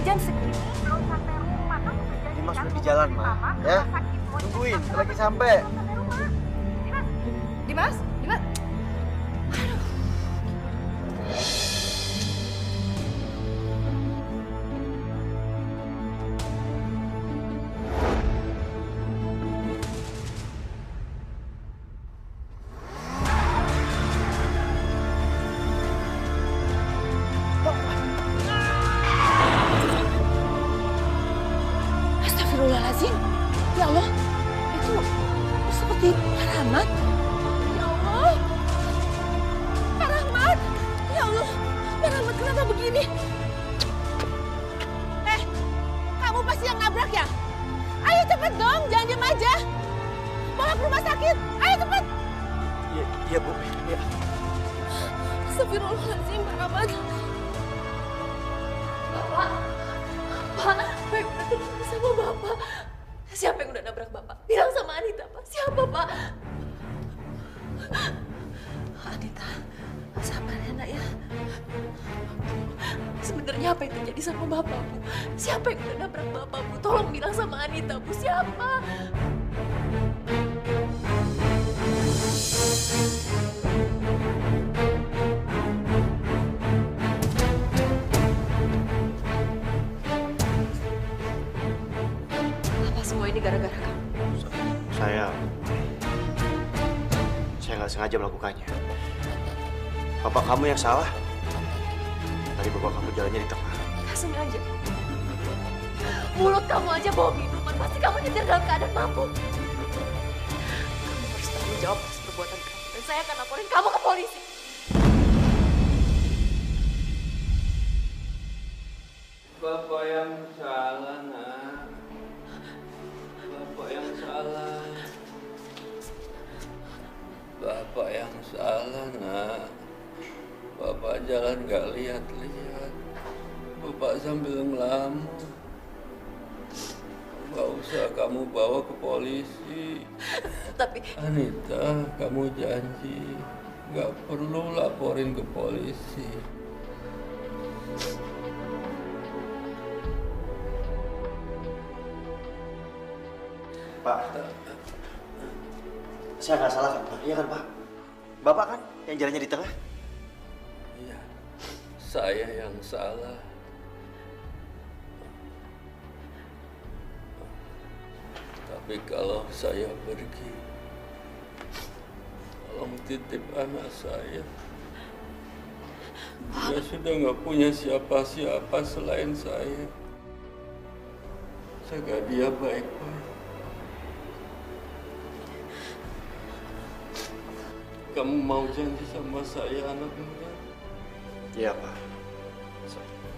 jam segini belum sampai rumah. Kamu kerja Ini mas udah di jalan, Ma. Ya, tungguin, lagi sampai. Dimas, Dimas. Astagfirullahaladzim. Ya Allah, itu seperti Pak Rahmat. Ya Allah, Pak Rahmat. Ya Allah, Pak Rahmat kenapa begini? Kamu pasti yang nabrak ya? Ayo cepet dong, jangan diam aja. Bawa ke rumah sakit, ayo cepet. Iya, Bu. Iya. Astagfirullahaladzim, Pak Rahmat. Bapak, baik bertemu sama Bapak. Siapa yang udah nabrak Bapak? Bilang sama Anita, Pak. Siapa, Pak? Anita, sabar ya, Nak ya. Sebenarnya apa yang terjadi sama Bapak, Bu? Siapa yang udah nabrak Bapak, Bu? Tolong bilang sama Anita, Bu. Siapa? Apa semua ini gara-gara kamu? Saya nggak sengaja melakukannya. Bapak kamu yang salah. Tadi bapak kamu jalannya di tengah. Gak sengaja. Mulut kamu aja bawa minuman. Pasti kamu nyetir dalam keadaan mabuk. Kamu harus tanggung jawab atas perbuatan kamu. Dan saya akan laporin kamu ke polisi. Bapak yang salah, Nak. Bapak yang salah. Bapak yang salah, Nak. Bapak jalan gak lihat-lihat. Bapak sambil ngelamun. Gak usah kamu bawa ke polisi. Tapi Anita, kamu janji gak perlu laporin ke polisi. Pak, saya nggak salah kan, Pak? Iya kan, Pak? Bapak kan yang jalannya di tengah? Iya, saya yang salah. Tapi kalau saya pergi, tolong titip anak saya. Dia sudah nggak punya siapa-siapa selain saya. Jaga dia baik-baik. Kamu mau janji sama saya, anak muda? Iya, Pak.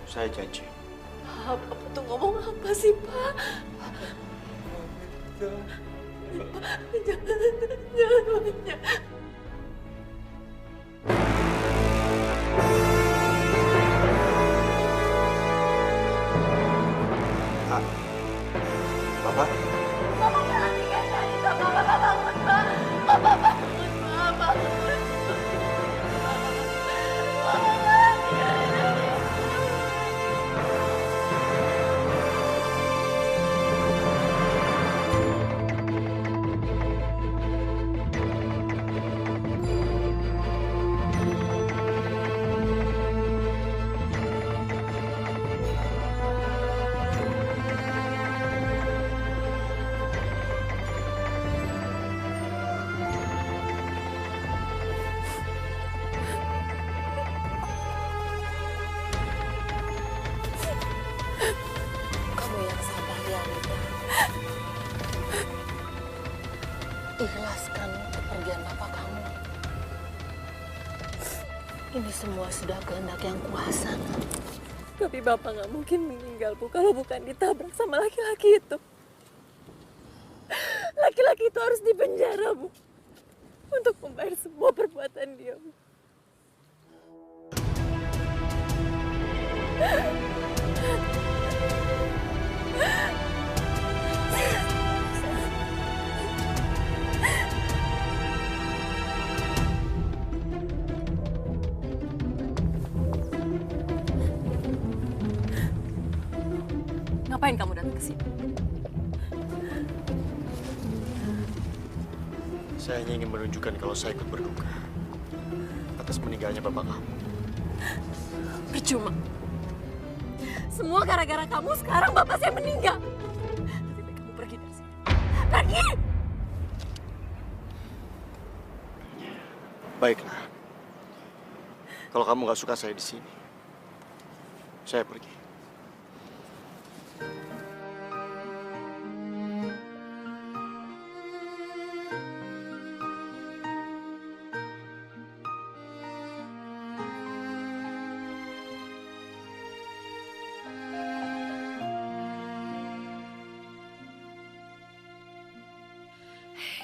Saya janji. Bapak tuh ngomong apa sih, Pak? Jangan. Bapak? Bapak jangan tinggalin Anita, Bapak bangun, Pak. Bapak bangun, Pak. Bangun. Bapak jangan tinggalin Anita. Kamu yang sabar ya, Anita. Ikhlaskan kepergian bapak kamu. Ini semua sudah kehendak yang kuasa. Tapi bapak nggak mungkin meninggal, Bu, kalau bukan ditabrak sama laki-laki itu. Laki-laki itu harus dipenjara, Bu, untuk membayar semua perbuatan dia, Bu. Ngapain kamu datang ke sini? Saya hanya ingin menunjukkan kalau saya ikut berduka atas meninggalnya bapak kamu. Percuma. Semua gara-gara kamu sekarang bapak saya meninggal. Lebih baik kamu pergi dari sini. Pergi! Baiklah. Kalau kamu nggak suka saya di sini, saya pergi.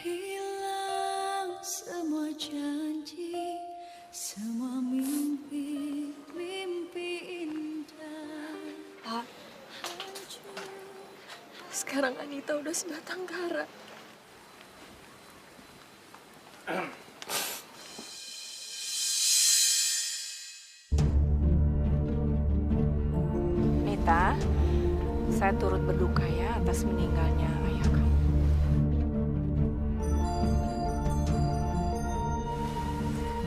Hilang semua janji, semua mimpi, mimpi indah. Pak, sekarang Anita udah sebatang kara. Nita, saya turut berduka ya atas meninggalnya ayah kamu.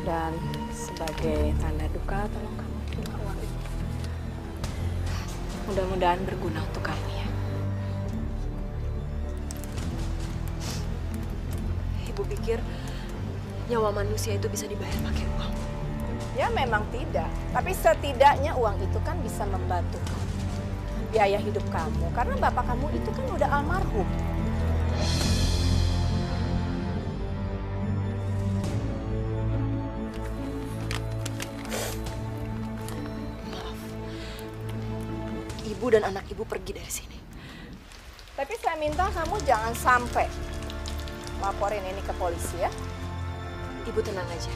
Dan sebagai tanda duka, tolong kamu terima uang ini. Mudah-mudahan berguna untuk kamu ya. Ibu pikir nyawa manusia itu bisa dibayar pakai uang. Ya memang tidak, tapi setidaknya uang itu kan bisa membantu kamu. Biaya hidup kamu, karena bapak kamu itu kan udah almarhum. Maaf. Ibu dan anak ibu pergi dari sini. Tapi saya minta kamu jangan sampai laporin ini ke polisi ya. Ibu tenang aja.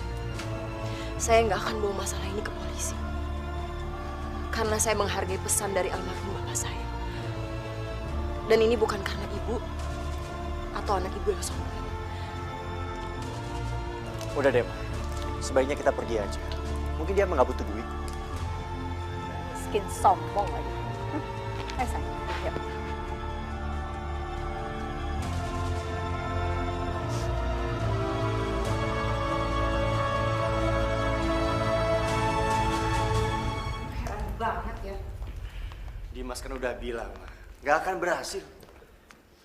Saya nggak akan bawa masalah ini ke polisi. Karena saya menghargai pesan dari almarhum bapak saya. Dan ini bukan karena ibu atau anak ibu yang sombong. Udah deh, Ma. Sebaiknya kita pergi aja. Mungkin dia nggak butuh duit. Miskin sombong lagi. Ayo sayang, yuk. Heran banget ya. Dimas kan udah bilang, Ma. Nggak akan berhasil.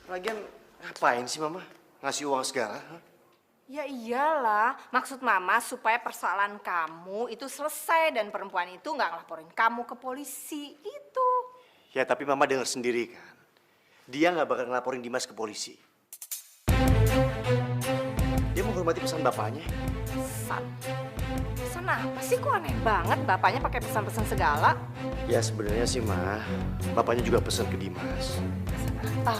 Lagian ngapain sih Mama ngasih uang segala? Hah? Ya iyalah, maksud Mama supaya persoalan kamu itu selesai dan perempuan itu nggak ngelaporin kamu ke polisi, itu. Ya tapi Mama dengar sendiri kan. Dia nggak bakal ngelaporin Dimas ke polisi. Dia menghormati pesan bapaknya. Pesan? Pesan apa sih? Kok aneh banget bapaknya pakai pesan-pesan segala? Ya sebenarnya sih Ma, bapaknya juga pesan ke Dimas. Pesan apa?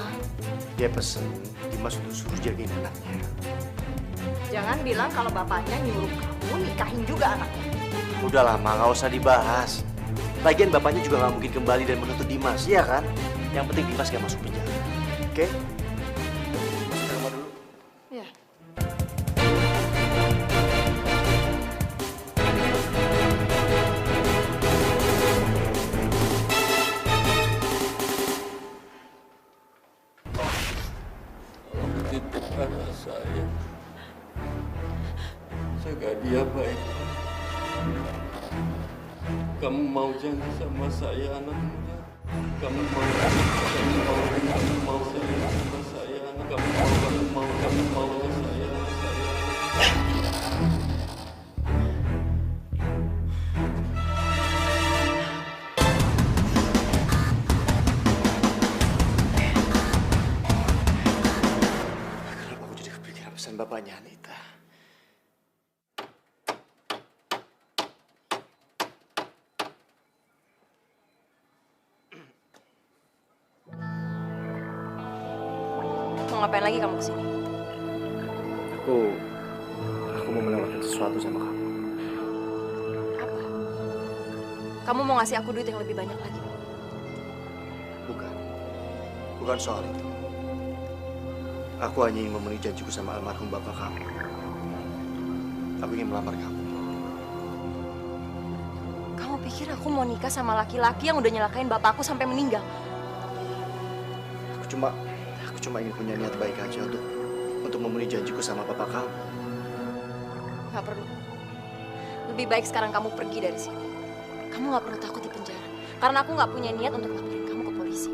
Dia pesen Dimas untuk suruh jagain anaknya. Jangan bilang kalau bapaknya nyuruh kamu nikahin juga anaknya. Udah lama, nggak usah dibahas. Lagian bapaknya juga nggak mungkin kembali dan menuntut Dimas, iya kan? Yang penting Dimas nggak masuk penjara. Oke? Masuk ke kamar dulu. Ya. Kamu titipkan saya. Jaga dia baik. Kamu mau janji sama saya anak muda? Kamu mau janji sama saya anak? Kamu mau saya. Kenapa aku jadi kepikiran pesan bapaknya Anita? Mau ngapain lagi kamu kesini? Aku mau menawarkan sesuatu sama kamu. Apa? Kamu mau ngasih aku duit yang lebih banyak lagi? Bukan soal itu. Aku hanya ingin memenuhi janjiku sama almarhum bapak kamu. Aku ingin melamar kamu. Kamu pikir aku mau nikah sama laki-laki yang udah nyelakain bapakku sampai meninggal? Aku cuma ingin punya niat baik aja untuk memenuhi janjiku sama papa kamu. Gak perlu. Lebih baik sekarang kamu pergi dari sini. Kamu gak perlu takut di penjara. Karena aku gak punya niat untuk laporin kamu ke polisi.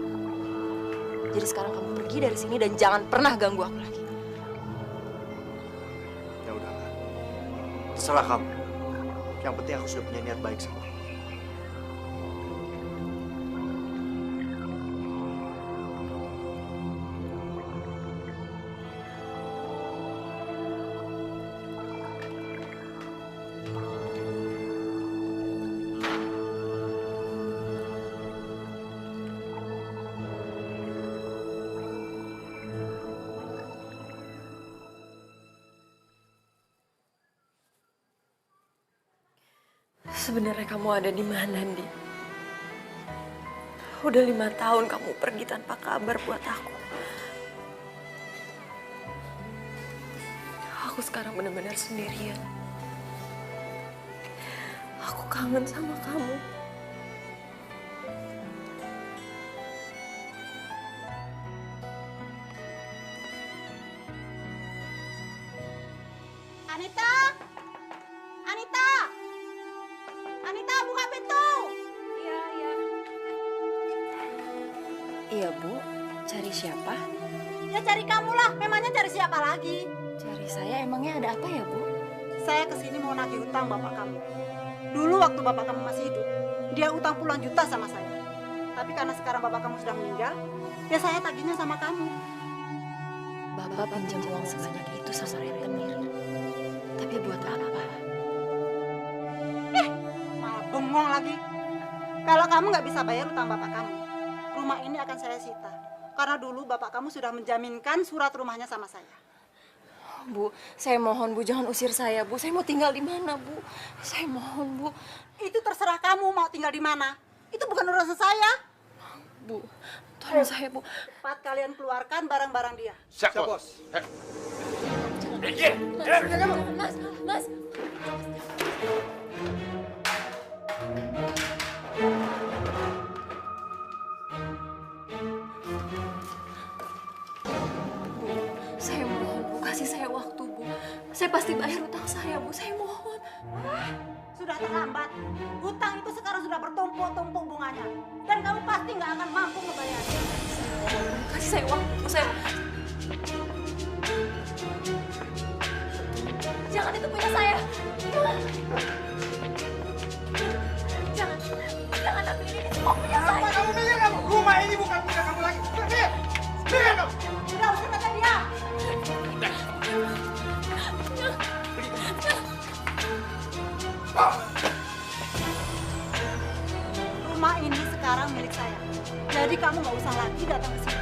Jadi sekarang kamu pergi dari sini dan jangan pernah ganggu aku lagi. Ya udah, terserah kamu. Yang penting aku sudah punya niat baik sama kamu. Sebenarnya kamu ada di mana, Ndi? Udah 5 tahun kamu pergi tanpa kabar buat aku. Aku sekarang benar-benar sendirian. Aku kangen sama kamu. Anita! Anita! Anita, buka pintu! Iya, iya. Iya, Bu. Cari siapa? Ya cari kamu lah, memangnya cari siapa lagi? Cari saya, emangnya ada apa ya, Bu? Saya kesini mau nagih utang bapak kamu. Dulu waktu bapak kamu masih hidup, dia utang puluhan juta sama saya. Tapi karena sekarang bapak kamu sudah meninggal, ya saya tagihnya sama kamu. Bapak pinjam uang sebanyak itu sama rentenir. Tapi buat apa? Malah bengong lagi. Kalau kamu nggak bisa bayar utang bapak kamu, rumah ini akan saya sita. Karena dulu bapak kamu sudah menjaminkan surat rumahnya sama saya. Bu, saya mohon, Bu, jangan usir saya, Bu. Saya mau tinggal di mana, Bu? Saya mohon, Bu. Itu terserah kamu mau tinggal di mana. Itu bukan urusan saya. Bu, tolong saya, Bu. Cepat kalian keluarkan barang-barang dia. Siap, Bos. Mas, Mas. Bu, saya mohon, Bu. Kasih saya waktu, Bu. Saya pasti bayar utang saya, Bu. Saya mohon. Sudah terlambat. Hutang itu sekarang sudah bertumpuk-tumpuk bunganya. Dan kamu pasti nggak akan mampu membayarnya. Kasih saya waktu, Bu. Saya... Jangan, itu punya saya. Jangan. Jangan ambil ini. Semua punya saya. Apa kamu mikir kamu? Rumah ini bukan punya kamu lagi. Mikir! Mikir kamu! Sudah usir saja dia. Rumah ini sekarang milik saya. Jadi kamu nggak usah lagi datang ke sini.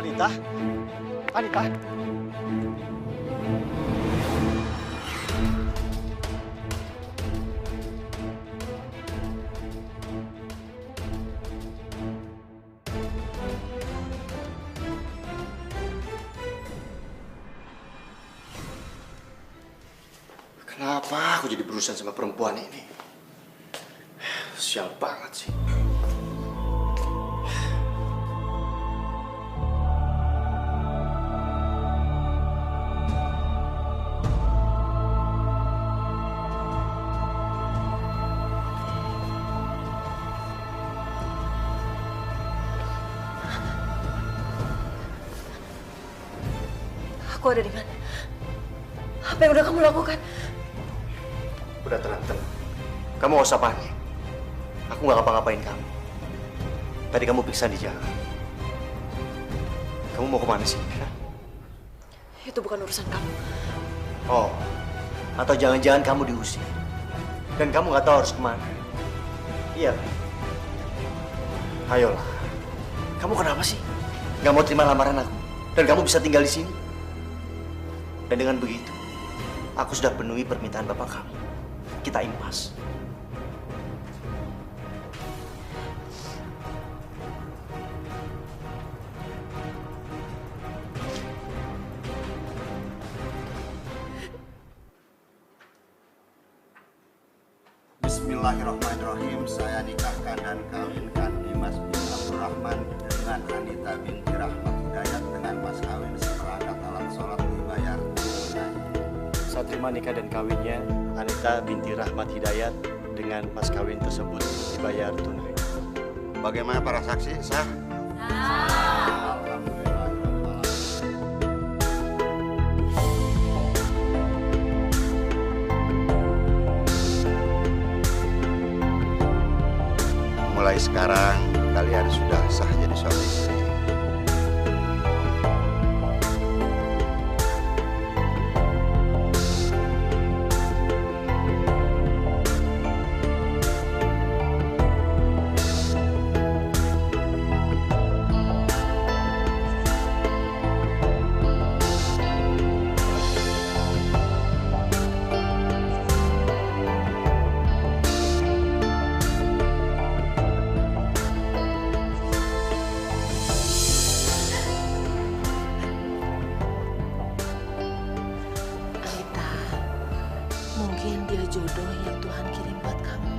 Anita? Anita? Kenapa aku jadi berurusan sama perempuan ini? Sial banget sih. Aku ada di mana? Apa yang udah kamu lakukan? Udah tenang. Kamu gak usah panik. Aku gak ngapa-ngapain kamu. Tadi kamu pingsan di jalan. Kamu mau kemana sih? Hah? Itu bukan urusan kamu. Oh, atau jangan-jangan kamu diusir. Dan kamu gak tahu harus kemana. Iya. Ayolah. Kamu kenapa sih? Gak mau terima lamaran aku. Dan kamu bisa tinggal di sini. Dan dengan begitu, aku sudah penuhi permintaan bapak kamu. Kita impas. Bismillahirrahmanirrahim. Saya nikahkan dan kawinkan Dimas bin Abdurrahman dengan Anita binti Rahmat Hidayat dengan mas kawin seperangkat alat sholat dibayar tunai. Saya terima nikah dan kawinnya Anita binti Rahmat Hidayat dengan mas kawin tersebut dibayar tunai. Bagaimana para saksi? Sah? Alhamdulillah. Mulai sekarang kalian sudah sah jadi suami istri. Anita, mungkin dia jodoh yang Tuhan kirim buat kamu.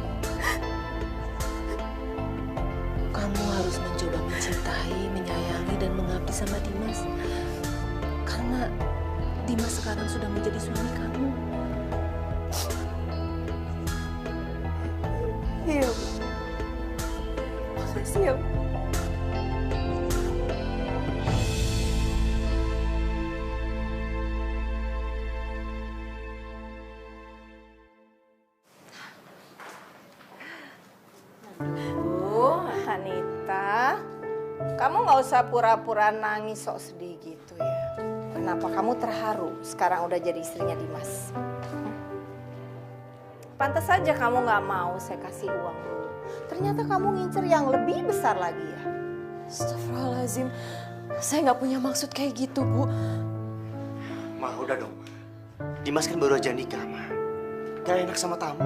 Kamu harus mencoba mencintai, menyayangi, dan mengabdi sama Dimas. Karena Dimas sekarang sudah menjadi suami kamu. Iya, Bu. Makasih ya, Bu. Anita, kamu nggak usah pura-pura nangis sok sedih gitu ya. Kenapa kamu terharu sekarang udah jadi istrinya Dimas? Pantas saja kamu nggak mau saya kasih uang dulu. Ternyata kamu ngincer yang lebih besar lagi ya. Astagfirullahaladzim, saya nggak punya maksud kayak gitu, Bu. Ma, udah dong. Dimas kan baru aja nikah, Ma. Gak enak sama tamu.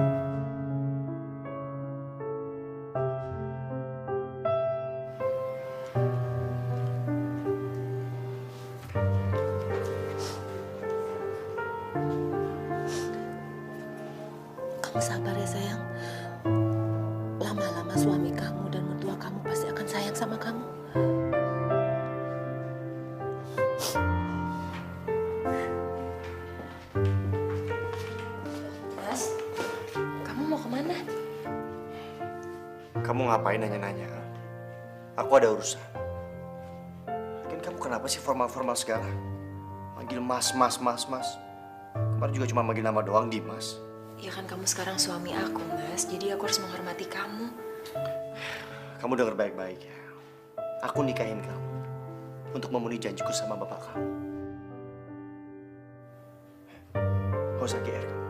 Kamu sabar ya, sayang. Lama-lama suami kamu dan mertua kamu pasti akan sayang sama kamu. Mas, kamu mau kemana? Kamu ngapain nanya-nanya? Aku ada urusan. Kan kamu kenapa sih formal-formal segala? Manggil mas. Kemarin juga cuma manggil nama doang, Dimas. Ya kan kamu sekarang suami aku, Mas. Jadi aku harus menghormati kamu. Kamu denger baik-baik ya. Aku nikahin kamu untuk memenuhi janjiku sama bapak kamu. Gak usah GR kamu.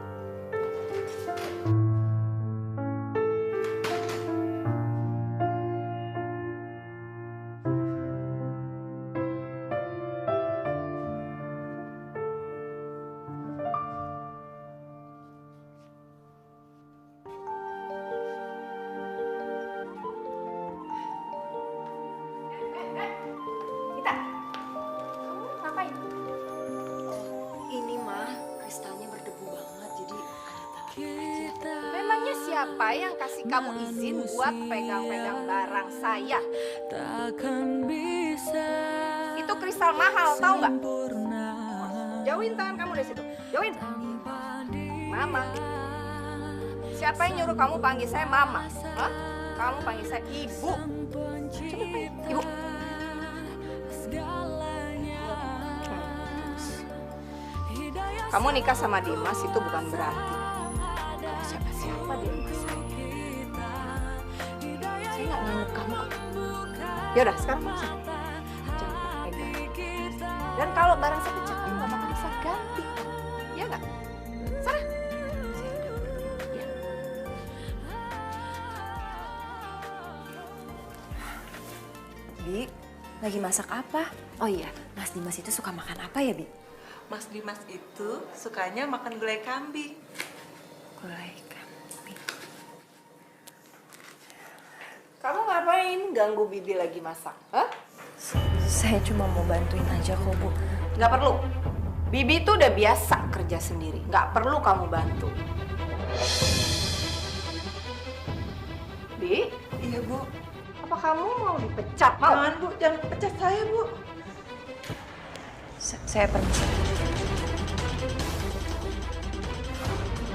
Siapa yang kasih kamu izin buat pegang-pegang barang saya? Takkan bisa. Itu kristal mahal, tahu nggak? Jauhin tangan kamu dari situ. Jauhin. Mama. Siapa yang nyuruh kamu panggil saya Mama? Hah? Kamu panggil saya Ibu. Coba panggil Ibu. Kamu nikah sama Dimas itu bukan berarti kamu siapa-siapa di rumah saya. Saya nggak nganggep kamu kok. Yaudah, sekarang kamu sana. Jangan pernah pegang. Dan kalau barang saya pecah, kamu nggak bakal bisa ganti. Iya nggak? Sana. Saya udah pergi. Ya. Bi, lagi masak apa? Oh iya, Mas Dimas itu suka makan apa ya, Bi? Mas Dimas itu sukanya makan gulai kambing. Gulai kambing. Kamu ngapain ganggu Bibi lagi masak? Hah? Saya cuma mau bantuin aja kok, Bu. Nggak perlu. Bibi tuh udah biasa kerja sendiri. Nggak perlu kamu bantu. Bi? Iya, Bu. Apa kamu mau dipecat? Mau? Jangan, Bu. Jangan pecat saya, Bu. Saya permisi.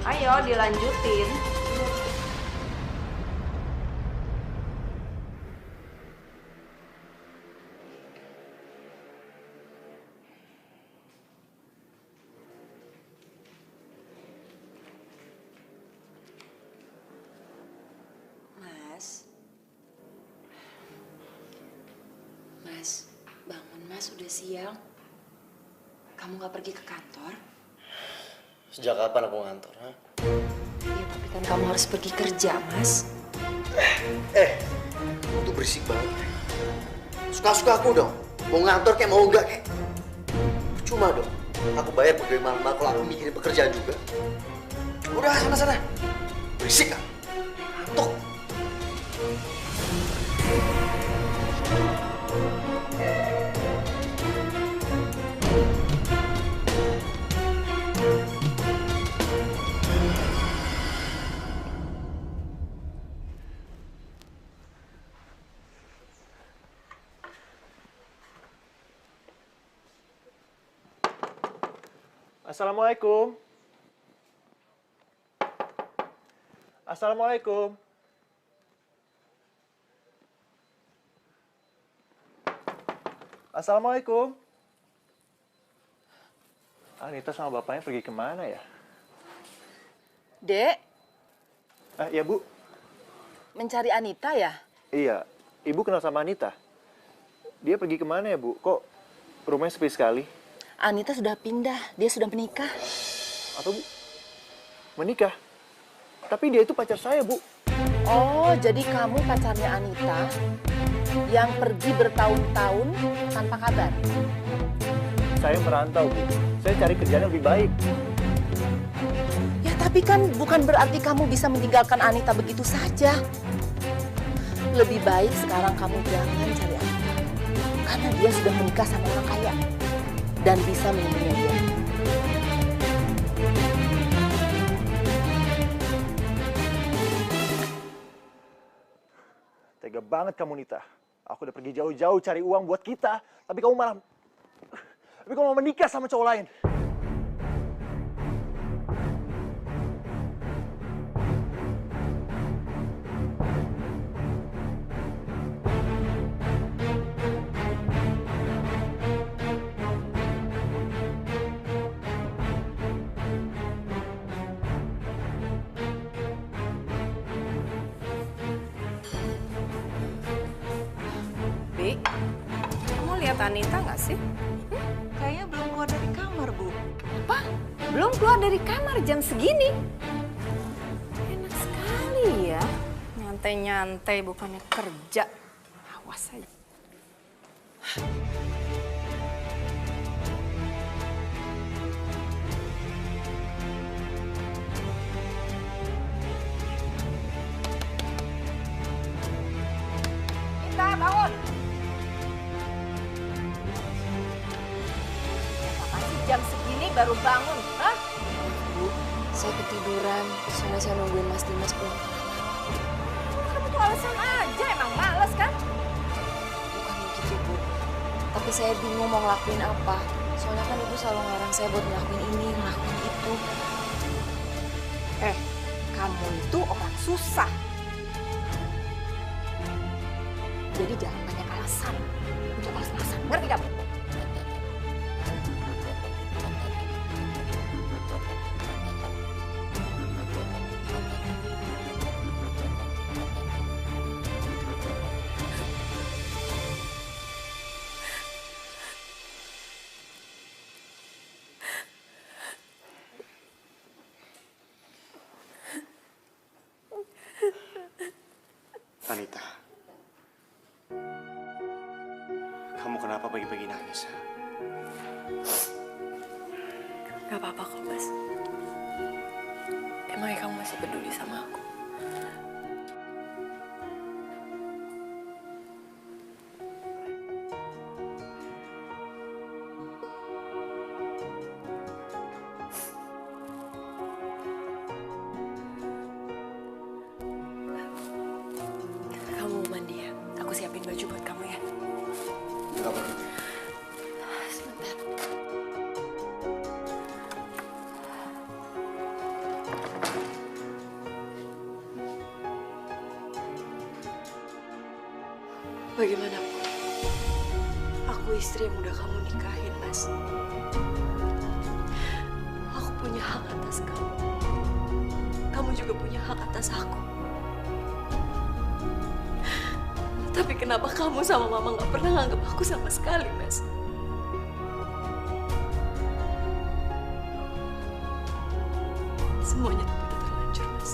Ayo dilanjutin. Mas, bangun Mas, udah siang. Kamu gak pergi ke kantor? Sejak kapan aku ngantor, ha? Ya, tapi kan kamu harus pergi kerja, Mas. Kamu tuh berisik banget. Suka-suka aku dong. Mau ngantor kayak mau enggak kayak. Cuma dong. Aku bayar pegawai malam kalau aku mikirin pekerjaan juga. Udah, sana-sana. Berisik kan? Ngantuk. Assalamualaikum. Assalamualaikum. Assalamualaikum. Anita sama bapaknya pergi kemana ya? Dek, Ya Bu. mencari Anita ya? Iya, Ibu kenal sama Anita. Dia pergi kemana ya Bu? Kok rumahnya sepi sekali? Anita sudah pindah, dia sudah menikah. Apa Bu? Menikah? Tapi dia itu pacar saya Bu. Oh, jadi kamu pacarnya Anita yang pergi bertahun-tahun tanpa kabar? Saya merantau Bu. Saya cari kerjaan yang lebih baik. Ya, tapi kan bukan berarti kamu bisa meninggalkan Anita begitu saja. Lebih baik sekarang kamu jangan cari Anita. Karena dia sudah menikah sama orang kaya. Dan bisa melindungi dia. Tega banget kamu, Nita. Aku udah pergi jauh-jauh cari uang buat kita. Tapi kamu malah menikah sama cowok lain. Bi, kamu lihat Anita nggak sih? Kayaknya belum keluar dari kamar, Bu. Apa? Belum keluar dari kamar jam segini? Enak sekali ya. Nyantai-nyantai bukannya kerja. Awas aja. Kita bangun. Kenapa sih jam segini baru bangun? Hah? Bu, saya ketiduran. Soalnya saya nungguin Mas Dimas pulang. alasan aja, emang males kan? Bukan begitu, Bu. Tapi saya bingung mau ngelakuin apa. Soalnya kan Ibu selalu ngelarang saya buat ngelakuin ini, ngelakuin itu. Kamu itu orang susah. Jadi jangan banyak alasan untuk alasan. Ngerti gak? Anita, kamu kenapa pagi-pagi nangis? Gak apa-apa kok, Mas. Emangnya kamu masih peduli sama aku? Kamu mau mandi ya? Aku siapin baju buat kamu ya. Enggak apa-apa. Sebentar. Bagaimanapun, aku istri yang udah kamu nikahin, Mas. Aku punya hak atas kamu. Kamu juga punya hak atas aku. Tapi kenapa kamu sama Mama gak pernah nganggap aku sama sekali, Mas? Semuanya tuh udah terlanjur, Mas.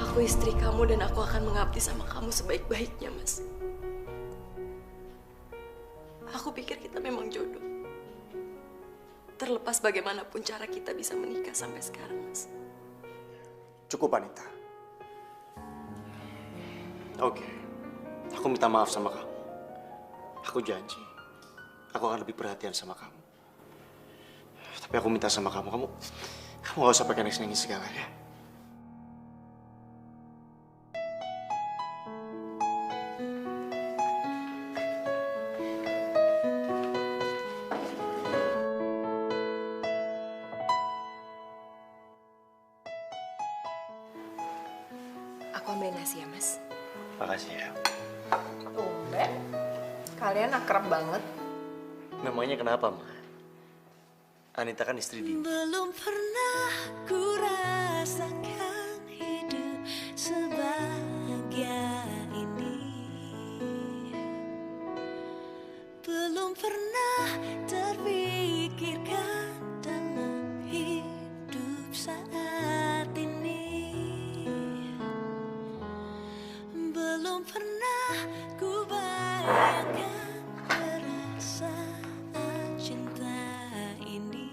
Aku istri kamu dan aku akan mengabdi sama kamu sebaik-baiknya, Mas. Aku pikir kita memang jodoh. Terlepas bagaimanapun cara kita bisa menikah sampai sekarang, Mas. Cukup, Anita. Oke, aku minta maaf sama kamu. Aku janji, aku akan lebih perhatian sama kamu. Tapi aku minta sama kamu gak usah pakai nangis-nangis segala ya. Aku ambilin nasi ya, Mas. Makasih ya. Tumben. Kalian akrab banget. Memangnya kenapa, Ma? Anita kan istri Dini. Belum pernah ku rasakan hidup sebahagia ini. Belum pernah terpikirkan dalam hidup saat ini. Belum pernah ku bayangkan perasaan cinta ini.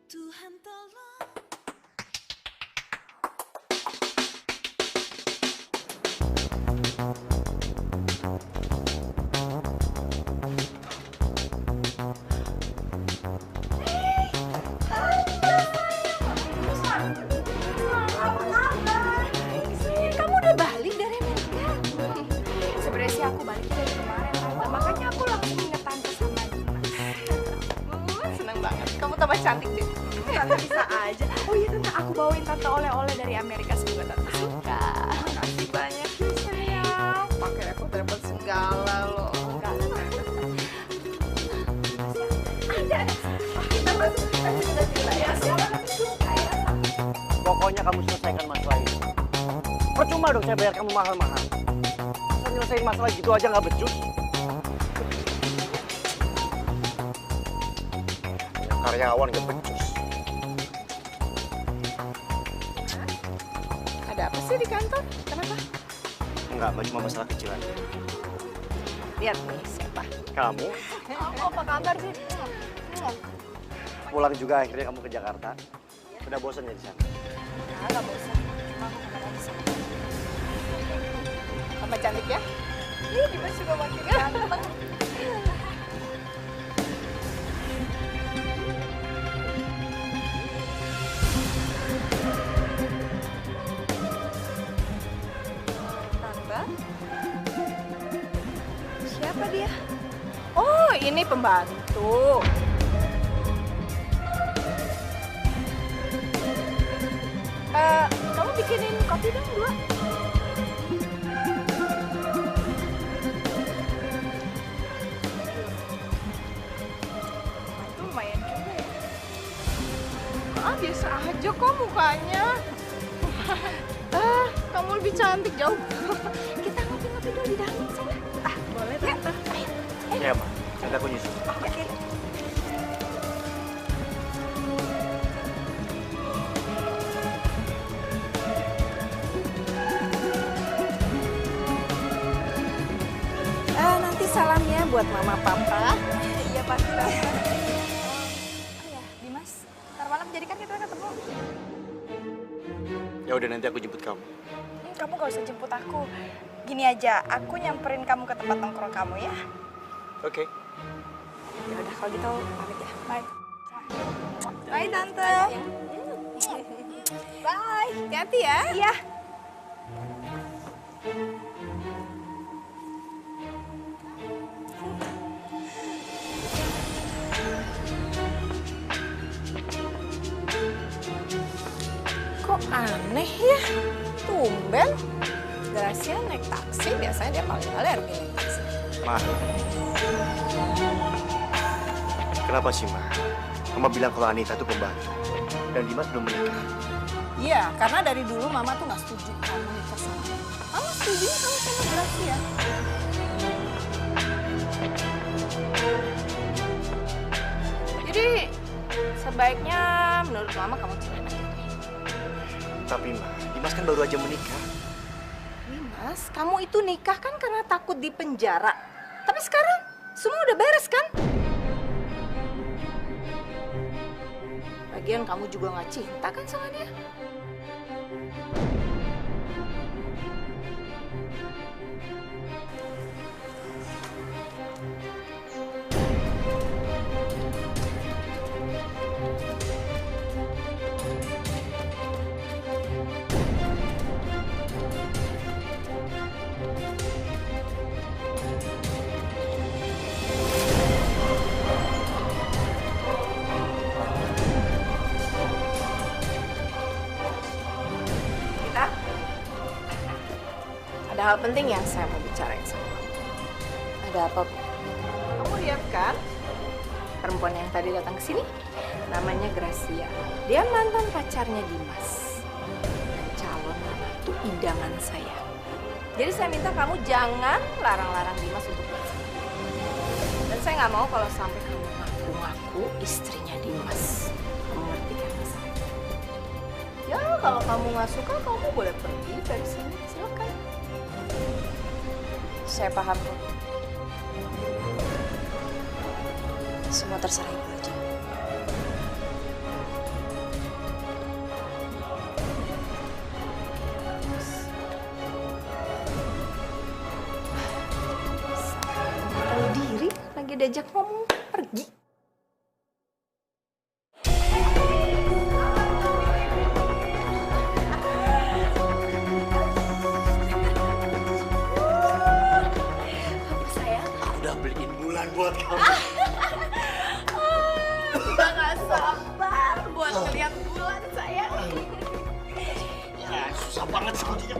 Tuhan tolong. Kamu udah balik dari Amerika? Sebenarnya sih aku balik dari kemarin, Tante. Makanya aku langsung inget Tante sama Dina. Seneng banget. Kamu tambah cantik deh. Tante bisa aja. Oh iya, Tante. Aku bawain Tante oleh-oleh dari Amerika. Semoga Tante suka. Makasih banyak ya, sayang. Pakai repot-repot segala loh. Ada. Kita masuk. Kita cerita ya. Siapa yang suka ya? Pokoknya kamu selesaikan masalah ini. Percuma dong saya bayar kamu mahal-mahal. Saya nyelesain masalah gitu aja nggak becus. Karyawan nggak becus. Ada apa sih di kantor? Kenapa? Enggak, cuma masalah kecil aja. Lihat nih siapa. Kamu Apa kabar sih? pulang juga akhirnya kamu ke Jakarta. Udah bosan ya di sana? Nggak bosan. Cuma aku ketemu di sana. Tambah cantik ya? Ih, Dimas juga makin ganteng. Ini pembantu. Kamu bikinin kopi dong 2. Itu lumayan juga ya. Biasa aja kok mukanya. Kamu lebih cantik jauh. Kita ngopi-ngopi dulu di dalam sana. Boleh tante. Ya, Ma. Nanti aku nyusul. Oke. Nanti salamnya buat mama papa. Iya pasti. Oh ya, Dimas. Ntar malam jadi kan kita ketemu. Ya udah, nanti aku jemput kamu. Kamu gak usah jemput aku. Gini aja, aku nyamperin kamu ke tempat nongkrong kamu ya. Oke. Ya udah kalau gitu pamit ya. Bye. Bye tante. Bye. Hati-hati ya. Iya. Kok aneh ya? Tumben. Gracia naik taksi, biasanya dia paling alergi naik taksi. Ma. Kenapa sih, Ma? Mama bilang kalau Anita tuh pembantu. Dan Dimas belum menikah. Iya, karena dari dulu Mama tuh nggak setuju kamu nikah sama dia. Mama setuju kamu sama Gracia. Jadi sebaiknya menurut Mama kamu cerai aja deh. Tapi, Ma, Dimas kan baru aja menikah. Dimas, kamu itu nikah kan karena takut di penjara. Tapi sekarang semua udah beres kan? Lagian kamu juga nggak cinta kan sama dia? Ada hal penting yang saya mau bicarain sama kamu. Ada apa, Bu? Kamu lihat kan? Perempuan yang tadi datang ke sini namanya Gracia. Dia mantan pacarnya Dimas. Calon menantu idaman saya. Jadi saya minta kamu jangan larang-larang Dimas untuk bersama. Dan saya nggak mau kalau sampai kamu ngaku-ngaku istrinya Dimas. Kamu ngerti kan masalahnya? Ya, kalau kamu nggak suka, kamu boleh pergi dari sini. Silakan. Saya paham, Bu. Semua terserah Ibu aja. Tahu diri, lagi diajak ngomong, pergi. Buat kamu. Udah gak sabar buat ngeliat bulan, sayang. Ya, susah banget sebetulnya.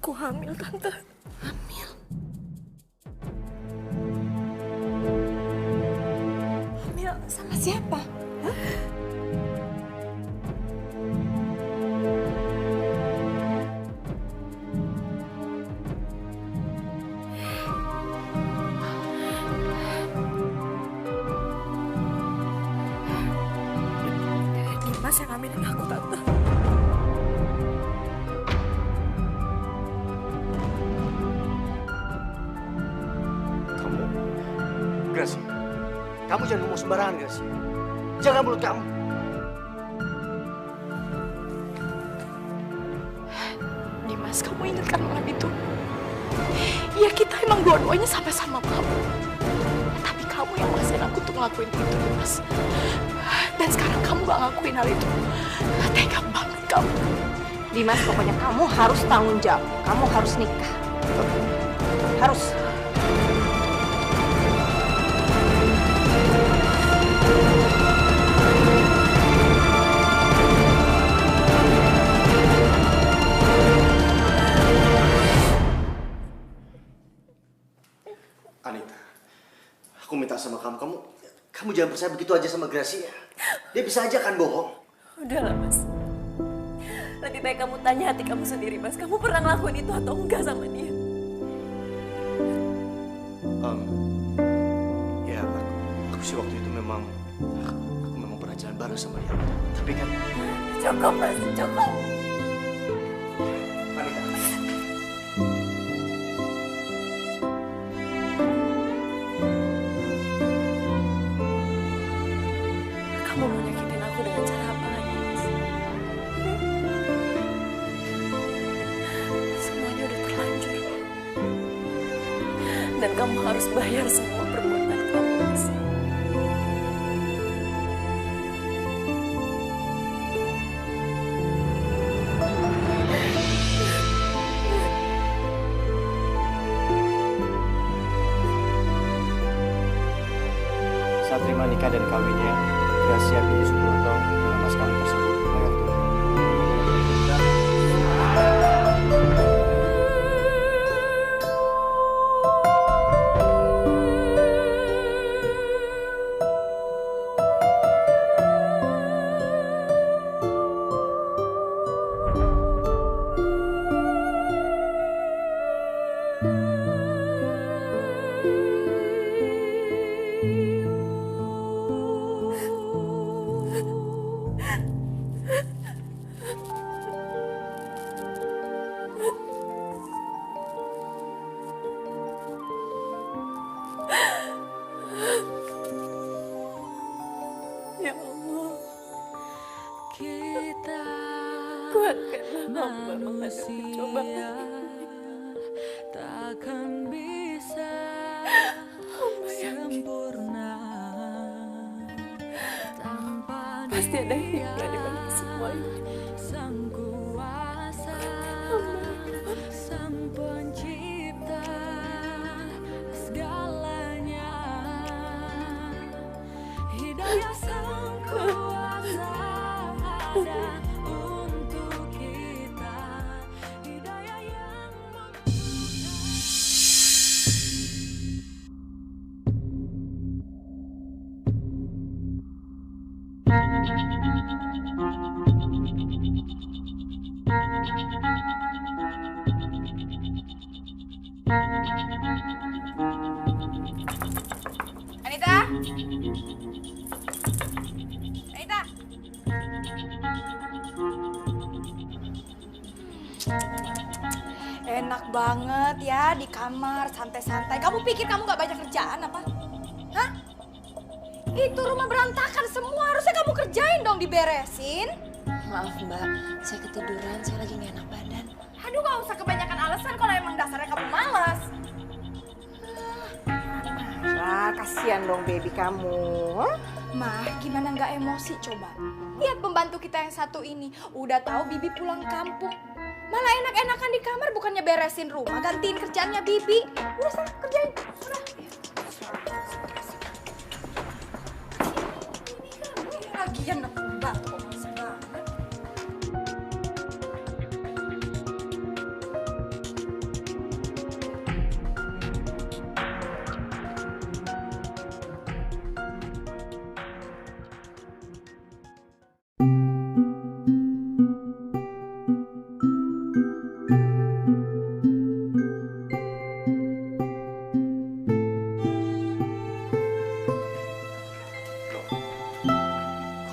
Aku hamil, Tante. Hamil? Hamil sama siapa? Hah? Dimas yang hamilin aku, Tante. Gracia. Kamu jangan ngomong sembarangan, Gracia. Jaga mulut kamu. Dimas, kamu ingat kan malam itu? Ya kita emang dua-duanya sama-sama mabuk. Tapi kamu yang maksain aku untuk ngelakuin itu, Dimas. Dan sekarang kamu gak ngakuin hal itu. Tega banget kamu. Dimas, pokoknya kamu harus tanggung jawab. Kamu harus nikah. Harus. Anita, aku minta sama kamu jangan percaya begitu aja sama Gracia. Dia bisa aja kan bohong. Udahlah, Mas. Lebih baik kamu tanya hati kamu sendiri, Mas. Kamu pernah ngelakuin itu atau enggak sama dia? Ya, aku sih waktu itu memang pernah jalan bareng sama dia. Tapi kan... Cukup, Mas. Cukup. Anita. Kamu mau nyakitin aku dengan cara apa lagi, Mas? Semuanya udah terlanjur. Dan kamu harus bayar semua perbuatan kamu, Mas. Saat terima nikah dan kawinnya, Gracia binti Suburto dengan mas kawin tersebut bayar tunai. Ya Allah, kuatkanlah hamba menghadapi cobaan. Takkan bisa sempurna tanpa Pasti ada hikmah di balik semua ini. Sang kuasa, sang pencipta segalanya, hidayah sang kuasa ada untuk kita, hidayah yang Anita? Anita? Enak banget ya di kamar, santai-santai. Kamu pikir kamu gak banyak kerjaan apa? Hah? Itu rumah berantakan semua, harusnya kamu kerjain dong, diberesin. Maaf, Mbak. Saya ketiduran, saya lagi gak enak badan. Aduh, gak usah kebanyakan alasan kalau emang dasarnya kamu malas. Nah, kasihan dong baby kamu. Mah, gimana nggak emosi coba? Lihat pembantu kita yang satu ini, udah tahu Bibi pulang kampung. Malah enak-enakan di kamar, bukannya beresin rumah, gantiin kerjaannya Bibi. Udah sana, kerjain. Udah. Ini lagian pembantu kok males banget.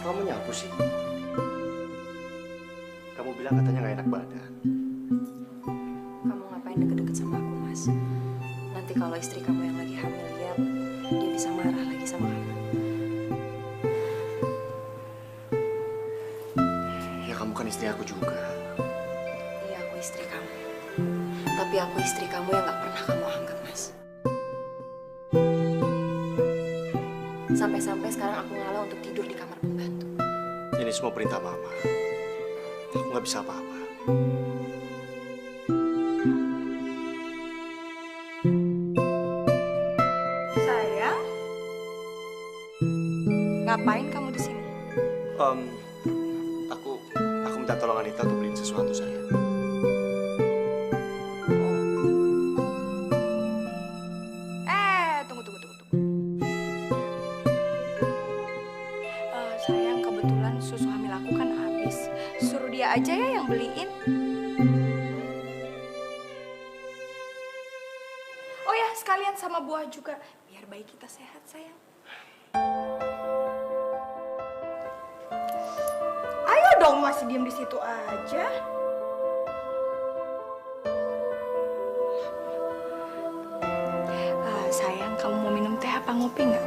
Kamu nyapu sih? Kamu bilang katanya nggak enak badan. Kamu ngapain deket-deket sama aku, Mas? Nanti kalau istri kamu yang lagi hamil lihat, dia bisa marah lagi sama kamu. Ya kamu kan istri aku juga. Iya, aku istri kamu. Tapi aku istri kamu yang gak pernah kamu anggap, Mas. Sampai-sampai sekarang aku ngalah untuk tidur di kamar pembantu. Ini semua perintah Mama. Aku nggak bisa apa-apa. Sayang, ngapain kamu di sini? Aku minta tolong Anita untuk beliin sesuatu saya. Tunggu. Sayang, kebetulan susu hamil aku kan habis. Suruh dia aja ya yang beliin. Oh ya, sekalian sama buah juga. Biar bayi kita sehat, sayang. Ayo dong, masih diem di situ aja. Sayang, kamu mau minum teh apa ngopi nggak?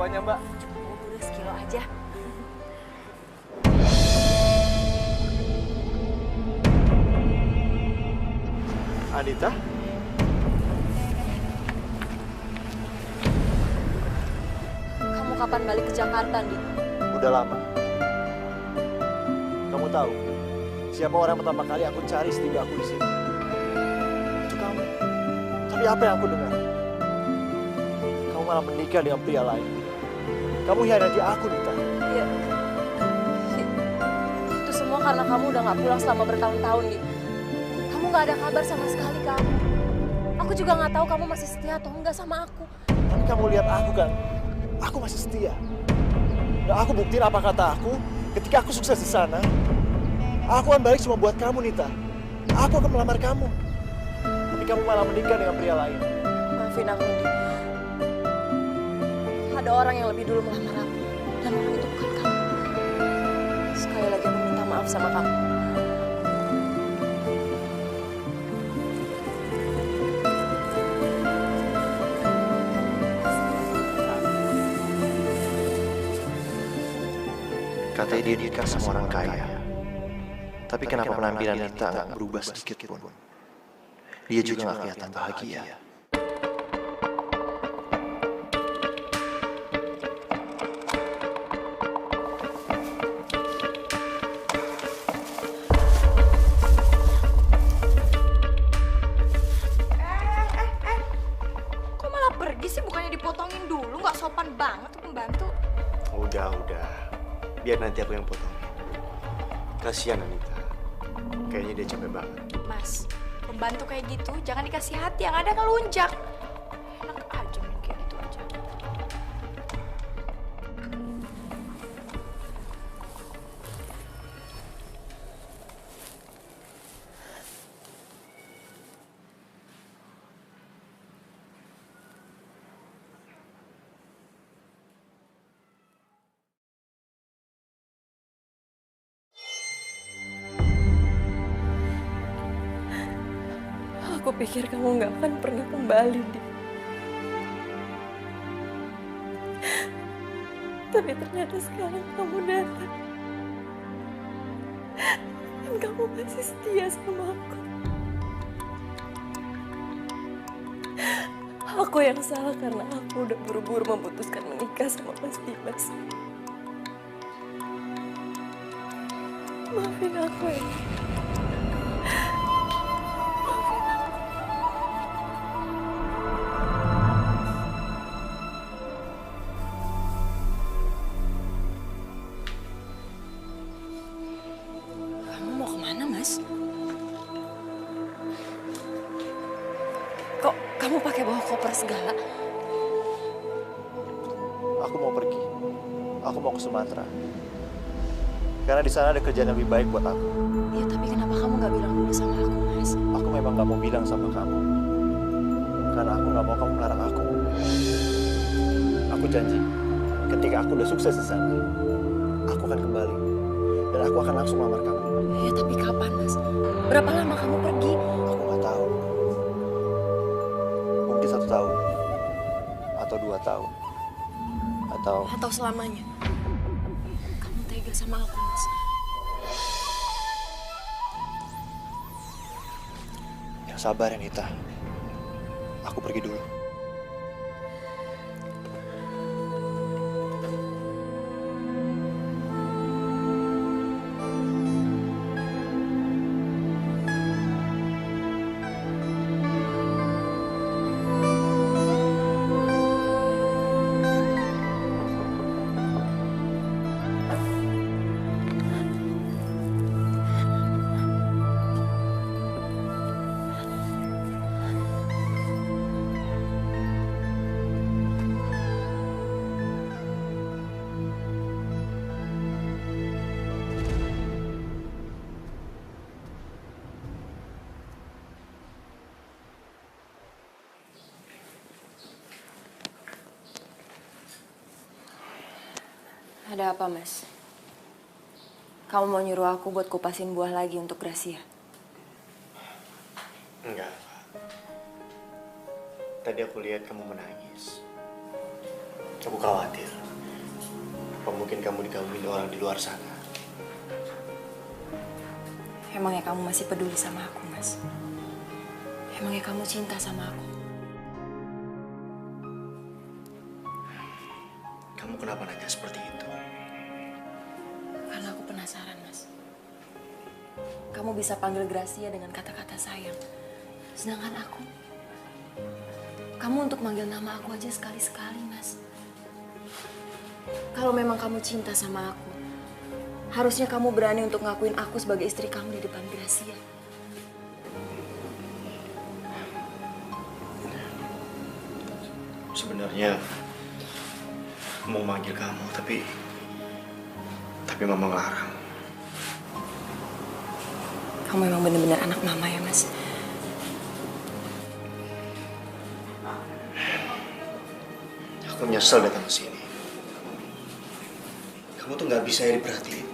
Buahnya, Mbak. Udah sekilo aja. Anita? Kamu kapan balik ke Jakarta, Di? Udah lama. Kamu tahu siapa orang pertama kali aku cari setiap aku di sini? Itu kamu. Tapi apa yang aku dengar? Kamu malah menikah dengan pria lain. Kamu hianati aku, Nita. Iya. Itu semua karena kamu udah gak pulang selama bertahun-tahun, Di. Kamu gak ada kabar sama sekali ke aku. Aku juga gak tahu kamu masih setia atau enggak sama aku. Tapi kamu lihat aku kan, aku masih setia. Dan aku buktiin apa kata aku, ketika aku sukses di sana, aku akan balik cuma buat kamu, Nita. Aku akan melamar kamu. Tapi kamu malah menikah dengan pria lain. Maafin aku, Di. Ada orang yang lebih dulu melamar aku. Dan orang itu bukan kamu. Sekali lagi aku minta maaf sama kamu. Katanya dia nikah sama orang kaya. Tapi kenapa penampilan Nita nggak berubah sedikit pun? Dia juga nggak kelihatan bahagia. Kok malah pergi sih? Bukannya dipotongin dulu? Nggak sopan banget tuh pembantu. Udah. Biar nanti aku yang potong. Kasihan Anita. Kayaknya dia capek banget. Mas, pembantu kayak gitu jangan dikasih hati, yang ada ngelunjak. Enak aja main kayak gitu aja. Aku pikir kamu gak akan pernah kembali, Di. Tapi ternyata sekarang kamu datang. Dan kamu masih setia sama aku. Aku yang salah karena aku udah buru-buru memutuskan menikah sama Mas Dimas. Maafin aku ya. Kok kamu pakai bawa koper segala? Aku mau pergi. Aku mau ke Sumatera. Karena di sana ada kerjaan yang lebih baik buat aku. Iya, tapi kenapa kamu gak bilang dulu sama aku, Mas? Aku memang nggak mau bilang sama kamu. Karena aku nggak mau kamu melarang aku. Aku janji, ketika aku udah sukses di sana, aku akan kembali. Dan aku akan langsung melamar kamu. Ya tapi kapan, Mas? Berapa lama kamu pergi? Aku nggak tahu. Mungkin 1 tahun. Atau 2 tahun. Atau selamanya. Kamu tega sama aku, Mas. yang sabar ya, Nita. Aku pergi dulu. Ada apa, Mas? Kamu mau nyuruh aku buat kupasin buah lagi untuk Gracia? Enggak, Pak. Tadi aku lihat kamu menangis. Aku khawatir. Apa mungkin kamu digangguin orang di luar sana? Emangnya kamu masih peduli sama aku, Mas? Emangnya kamu cinta sama aku? Kamu kenapa nanya seperti itu? Karena aku penasaran, Mas. Kamu bisa panggil Gracia dengan kata-kata sayang. Sedangkan aku, kamu untuk manggil nama aku aja sekali-sekali, Mas. Kalau memang kamu cinta sama aku, harusnya kamu berani untuk ngakuin aku sebagai istri kamu di depan Gracia. Sebenarnya mau manggil kamu, tapi mama ngelarang. Kamu memang benar-benar anak mama ya, Mas. Aku nyesel datang ke sini. Kamu tuh nggak bisa ya diperhatiin.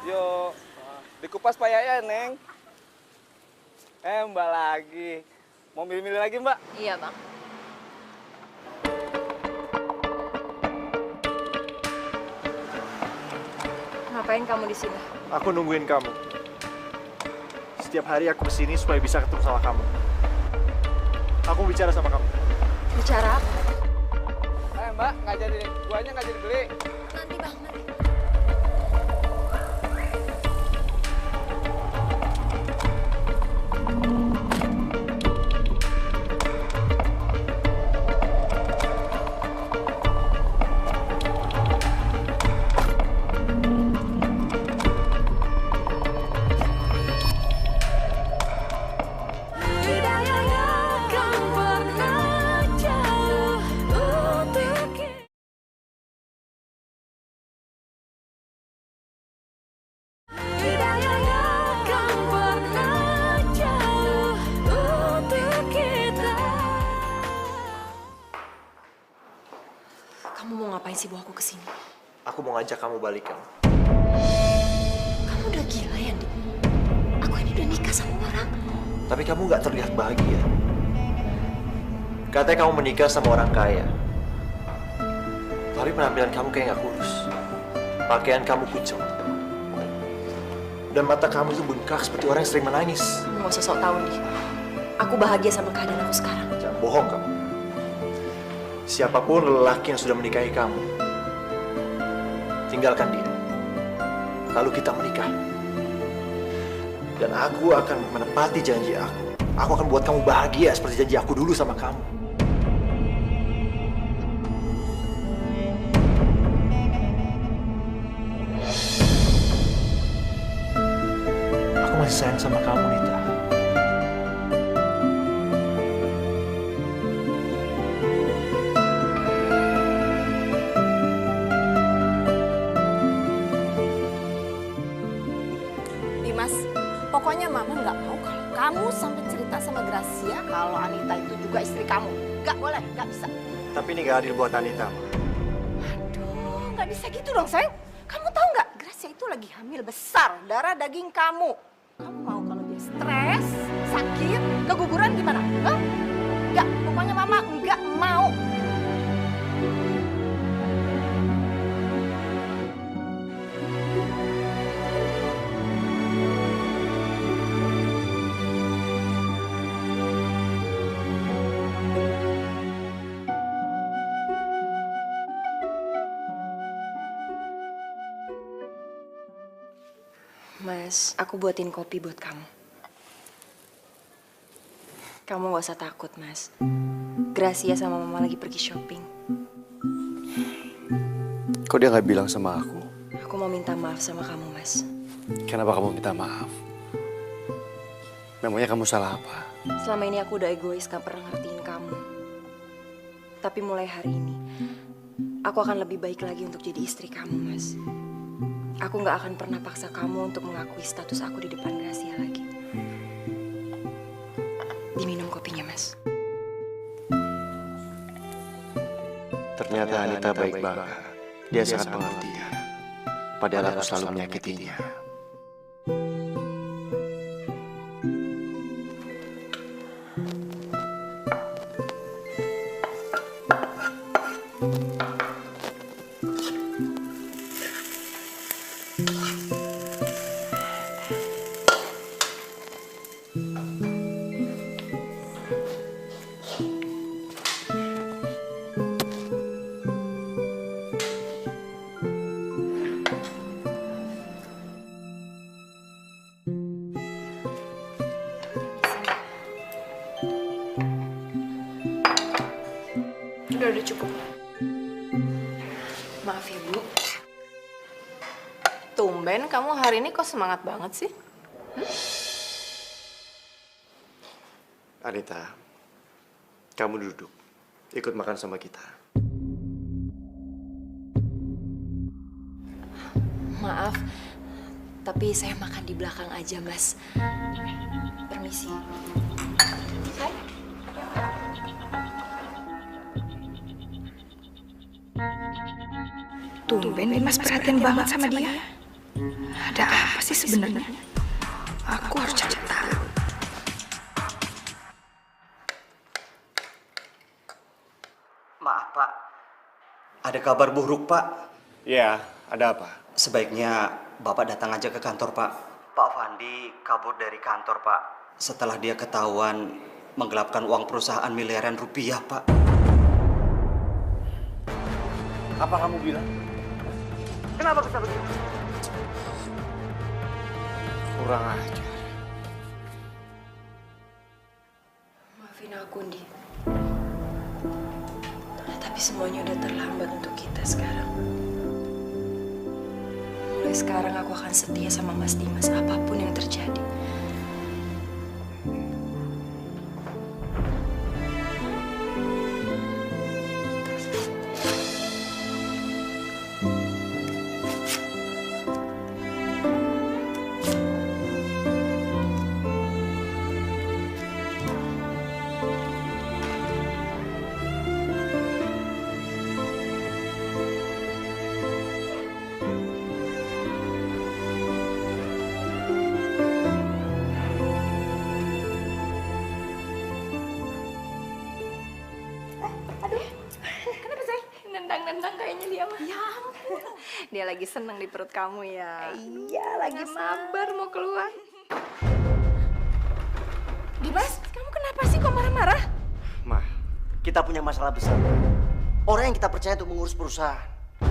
Yo, dikupas Pak Yaya, Neng. Mbak lagi. Mau milih-milih lagi, Mbak? Iya, Bang. Ngapain kamu di sini? Aku nungguin kamu. Setiap hari aku kesini supaya bisa ketemu sama kamu. Aku bicara sama kamu. Bicara apa? Mbak, nggak jadi, buahnya nggak jadi beli. Nanti, Bang, nanti. Kamu mau ngapain sih bawa aku ke sini? Aku mau ngajak kamu balikan. Kamu udah gila ya, Dik? Aku ini udah nikah sama orang. Tapi kamu nggak terlihat bahagia. Katanya kamu menikah sama orang kaya. Tapi penampilan kamu kayak nggak kurus. Pakaian kamu kucel. Dan mata kamu itu bengkak seperti orang yang sering menangis. Kamu nggak usah sok tahu, Dik. Aku bahagia sama keadaan aku sekarang. Jangan bohong kamu. Siapapun lelaki yang sudah menikahi kamu, tinggalkan dia. Lalu kita menikah. Dan aku akan menepati janji aku. Aku akan buat kamu bahagia seperti janji aku dulu sama kamu. Aku masih sayang sama kamu, Nita. kalau kamu sampai cerita sama Gracia kalau Anita itu juga istri kamu. Nggak boleh, nggak bisa. Tapi ini nggak adil buat Anita, Ma. Aduh, nggak bisa gitu dong, sayang. Kamu tahu nggak, Gracia itu lagi hamil besar, darah daging kamu. Kamu mau kalau dia stres, sakit, keguguran gimana? Hah? Nggak, pokoknya Mama nggak mau. Mas, aku buatin kopi buat kamu. Kamu gak usah takut, Mas. Gracia sama Mama lagi pergi shopping. Kok dia nggak bilang sama aku? Aku mau minta maaf sama kamu, Mas. Kenapa kamu minta maaf? Memangnya kamu salah apa? Selama ini aku udah egois, gak pernah ngertiin kamu. Tapi mulai hari ini, aku akan lebih baik lagi untuk jadi istri kamu, Mas. Aku gak akan pernah paksa kamu untuk mengakui status aku di depan Gracia lagi. Diminum kopinya, Mas. Ternyata Anita baik banget. Dia sangat pengertian. Padahal aku selalu menyakitinya. Udah cukup. Maaf ya, Bu. Tumben kamu hari ini kok semangat banget sih? Anita, kamu duduk. Ikut makan sama kita. Maaf, tapi saya makan di belakang aja, Mas. Permisi. Tumben Mas perhatian banget sama dia. Ada apa sih sebenarnya? Aku harus cari tahu. Maaf, Pak. Ada kabar buruk, Pak. Ya, ada apa? Sebaiknya Bapak datang aja ke kantor, Pak. Pak Fandi kabur dari kantor, Pak. Setelah dia ketahuan menggelapkan uang perusahaan miliaran rupiah, Pak. Apa kamu bilang? Kenapa bisa begitu? Kurang ajar. Maafin aku, Ndi. Tapi semuanya udah terlambat untuk kita sekarang. Mulai sekarang aku akan setia sama Mas Dimas apapun yang terjadi. Nendang-nendang kayaknya dia mah. Ya ampun. Dia lagi seneng di perut kamu ya. Iya, lagi sabar mau keluar. Dimas, kamu kenapa sih kok marah-marah? Ma, kita punya masalah besar. Orang yang kita percaya untuk mengurus perusahaan,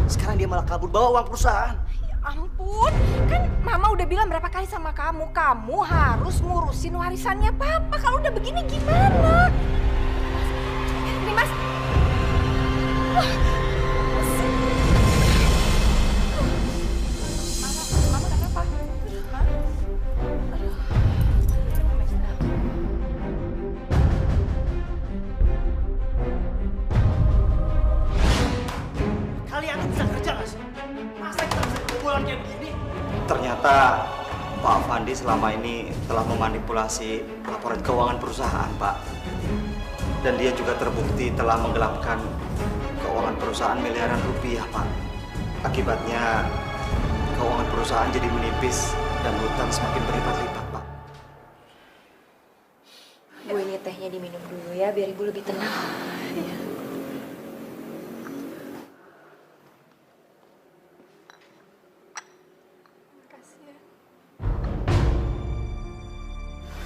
sekarang dia malah kabur bawa uang perusahaan. Ya ampun, kan Mama udah bilang berapa kali sama kamu, kamu harus ngurusin warisannya Papa. Kalau udah begini gimana? Dimas. Mama kenapa? Kalian bisa kerja nggak sih? Masa kita bisa kebobolan kayak begini? Ternyata Pak Fandi selama ini telah memanipulasi laporan keuangan perusahaan, Pak. Dan dia juga terbukti telah menggelapkan keuangan perusahaan miliaran rupiah, Pak. Akibatnya keuangan perusahaan jadi menipis dan hutang semakin berlipat-lipat, Pak. Bu, ini tehnya diminum dulu ya, biar Ibu lebih tenang. Ya. Makasih ya.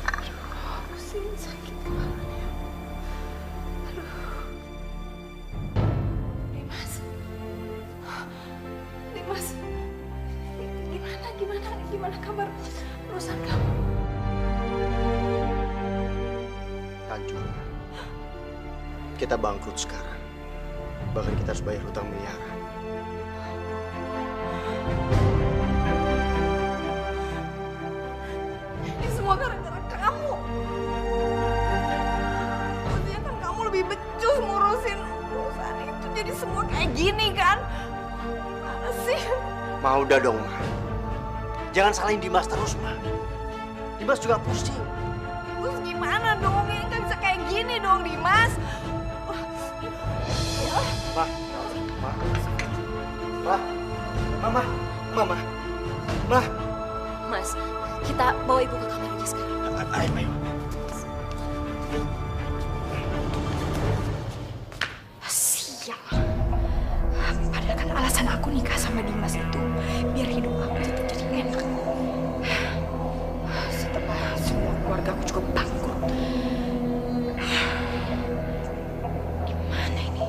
Aduh, pusing, sakit kepalanya. Aduh. Dimas. Gimana kabar perusahaan kamu? Hancur. Kita bangkrut sekarang. Bahkan kita harus bayar hutang miliaran. Ini semua gara-gara kamu. Maksudnya kan kamu lebih becus ngurusin perusahaan itu, jadi semua kayak gini kan? Gimana sih? Ma, udah dong, Ma. Jangan salahin Dimas terus, Ma. Dimas juga pusing. Terus gimana dong? Ini nggak bisa kayak gini dong, Dimas. Ma, Ma, Mama. Mas, kita bawa Ibu ke kamar aja sekarang. Ayo. Sial. Padahal kan alasan aku nikah sama Dimas itu biar hidup aku tetap jadi enak. Setelah semua keluarga aku juga bangkrut. Gimana ini?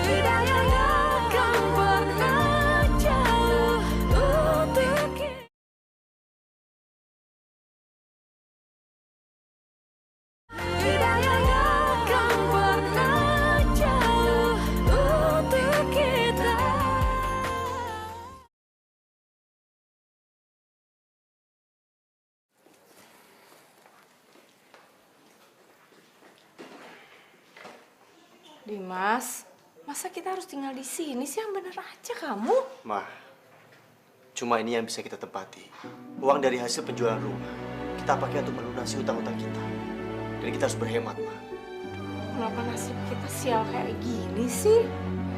Hidayah yang akan pernah jauh untuk kita. Hidayah yang akan pernah jauh untuk kita. Dimas, masa kita harus tinggal di sini sih? Yang bener aja kamu. Ma, cuma ini yang bisa kita tempati. Uang dari hasil penjualan rumah kita pakai untuk melunasi hutang-hutang kita. Dan kita harus berhemat, Ma. Kenapa nasib kita sial kayak gini sih?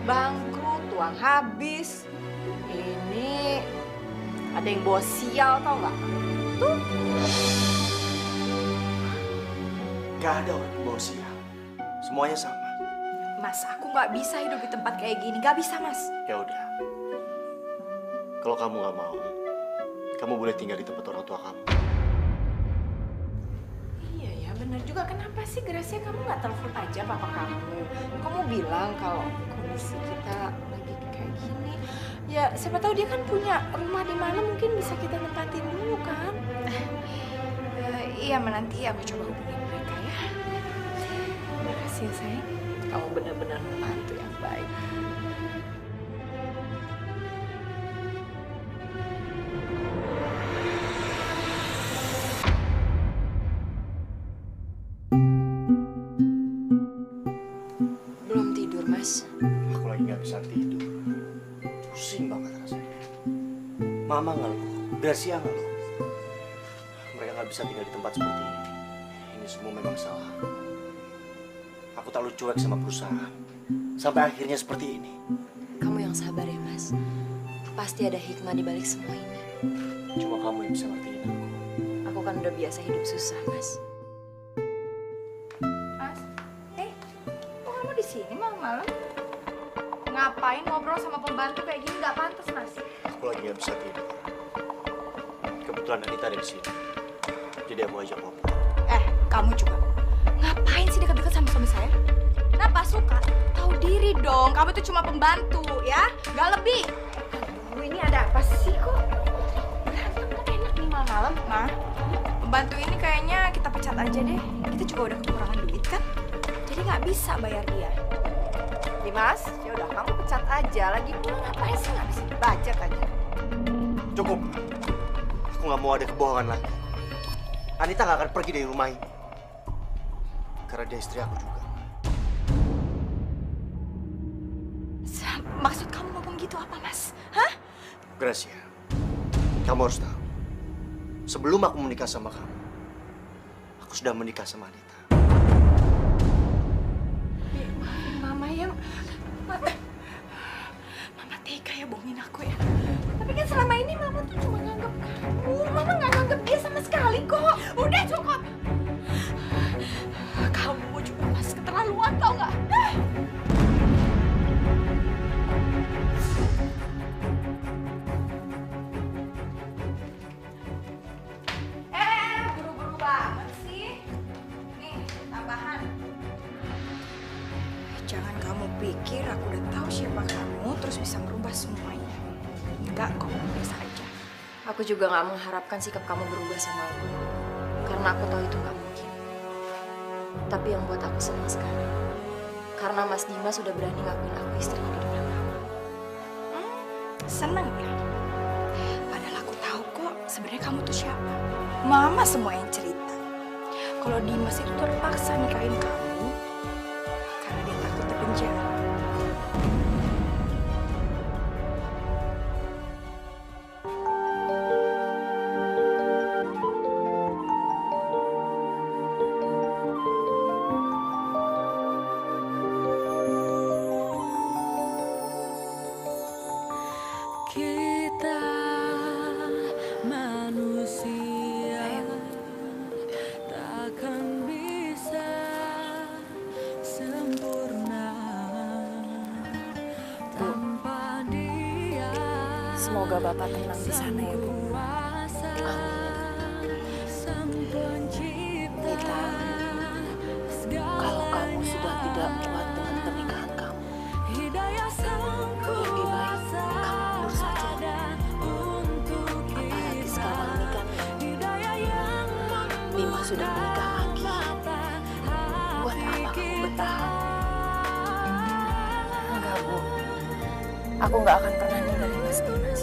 Bangkrut, uang habis. Ini ada yang bawa sial, tau nggak? Tuh. Gak ada orang yang bawa sial. Semuanya sama. Mas, aku nggak bisa hidup di tempat kayak gini. Nggak bisa, Mas. Ya udah. Kalau kamu nggak mau, kamu boleh tinggal di tempat orang tua kamu. Iya ya, bener juga. Kenapa sih Gracia kamu nggak telepon aja papa kamu? Kamu bilang kalau kondisi kita lagi kayak gini. Ya, siapa tahu dia kan punya rumah di mana mungkin bisa kita tempatin dulu kan? Iya, menanti aku coba hubungin mereka ya. Terima kasih ya sayang. Kamu benar-benar membantu yang baik. Belum tidur, Mas. Aku lagi nggak bisa tidur. Pusing banget rasanya. Mama ngeluh, Gracia ngeluh. Mereka nggak bisa tinggal di tempat seperti ini. Ini semua memang salah. Aku terlalu cuek sama perusahaan. Sampai akhirnya seperti ini. Kamu yang sabar ya, Mas. Pasti ada hikmah di balik semua ini. Cuma kamu yang bisa ngertiin aku. Aku kan udah biasa hidup susah, Mas. Mas, kok kamu di sini malam-malam? Ngapain ngobrol sama pembantu kayak gini? Nggak pantas, Mas. Aku lagi nggak bisa tidur. Kebetulan Anita ada di sini. Jadi aku ajak ngobrol. Kamu juga. Ngapain sih dekat-dekat sama suami saya? Kenapa suka? Tahu diri dong, kamu itu cuma pembantu ya, nggak lebih. Aduh, ini ada apa sih kok? Berantem kan enak nih malam-malam. Nah, pembantu ini kayaknya kita pecat aja deh. Kita juga udah kekurangan duit kan? Jadi nggak bisa bayar dia. Dimas, ya udah kamu pecat aja. Lagi pula ngapain sih nggak bisa dibajak aja? Cukup. Aku nggak mau ada kebohongan lagi. Anita nggak akan pergi dari rumah ini. Karena dia istri aku juga. Maksud kamu ngomong gitu apa, Mas? Hah? Gracia, Kamu harus tahu, sebelum aku menikah sama kamu, aku sudah menikah sama Anita. Mama yang... Mama tega ya bohongin aku ya. Tapi kan selama ini Mama tuh cuma nganggap kamu. Mama nggak nganggap dia sama sekali kok. Udah cukup. Kamu juga masih keterlaluan tau nggak? Buru-buru banget sih. Nih, tambahan. Jangan kamu pikir aku udah tahu siapa kamu terus bisa merubah semuanya. Enggak kok, biasa aja. Aku juga nggak mengharapkan sikap kamu berubah sama aku. Karena aku tahu itu nggak mungkin. Tapi yang buat aku senang sekarang, karena Mas Dimas sudah berani ngakuin aku istrinya di depan kamu. Seneng ya? Padahal aku tahu kok sebenarnya kamu tuh siapa. Mama semua yang cerita. Kalau Dimas itu terpaksa nikahin kamu karena dia takut terpenjara. Kita manusia takkan bisa sempurna tanpa dia. Semoga Bapak tenang di sana ya, Bu. Nita, Kalau kamu sudah tidak kuat dengan pernikahan kamu, lebih baik kamu mundur saja. Apalagi sekarang ini kan Dimas sudah menikah lagi. Buat apa kamu bertahan? Enggak, Bu. Aku nggak akan pernah ninggalin Mas Dimas.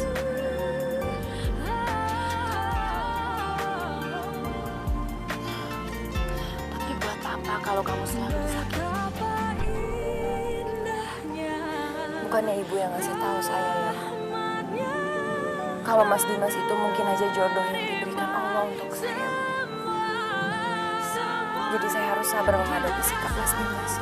Tapi buat apa kalau kamu selalu disakiti? Bukannya ibu yang ngasih tahu saya ya, kalau Mas Dimas itu mungkin aja jodoh yang diberikan Allah untuk saya. Jadi saya harus sabar menghadapi sikap Mas Dimas.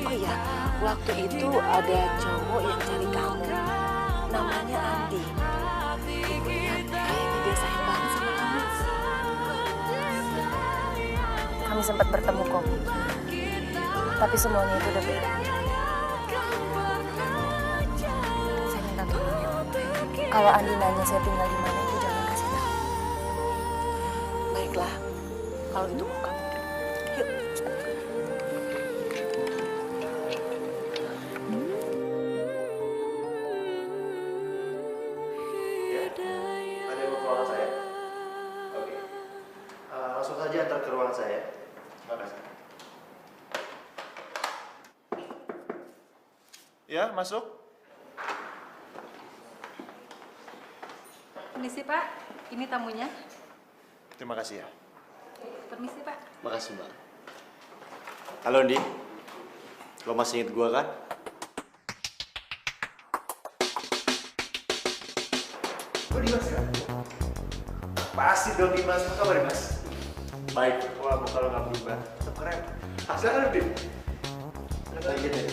Oh iya, waktu itu ada cowok yang cari kamu, namanya Andi. Ibu lihat kayaknya dia sayang banget sama kamu. Kami sempat bertemu kok, tapi semuanya itu udah berakhir. Saya minta tolong ya, kalau Andi nanya saya tinggal di mana itu jangan kasih tahu. Baiklah, kalau itu mau kamu. Yuk. Ada yang mau ke ruangan saya? Oke. Langsung saja antar ke ruangan saya. Terima kasih. Ya, masuk. Permisi Pak, ini tamunya. Terima kasih ya. Permisi Pak. Makasih, Mbak. Halo, Andi. Lo masih inget gua kan? Oh, Dimas kan? Pasti dong Dimas. Apa kabar Dimas? Baik. Wah, muka lo nggak berubah. Tetap keren. Silakan Dim. Lagi deh.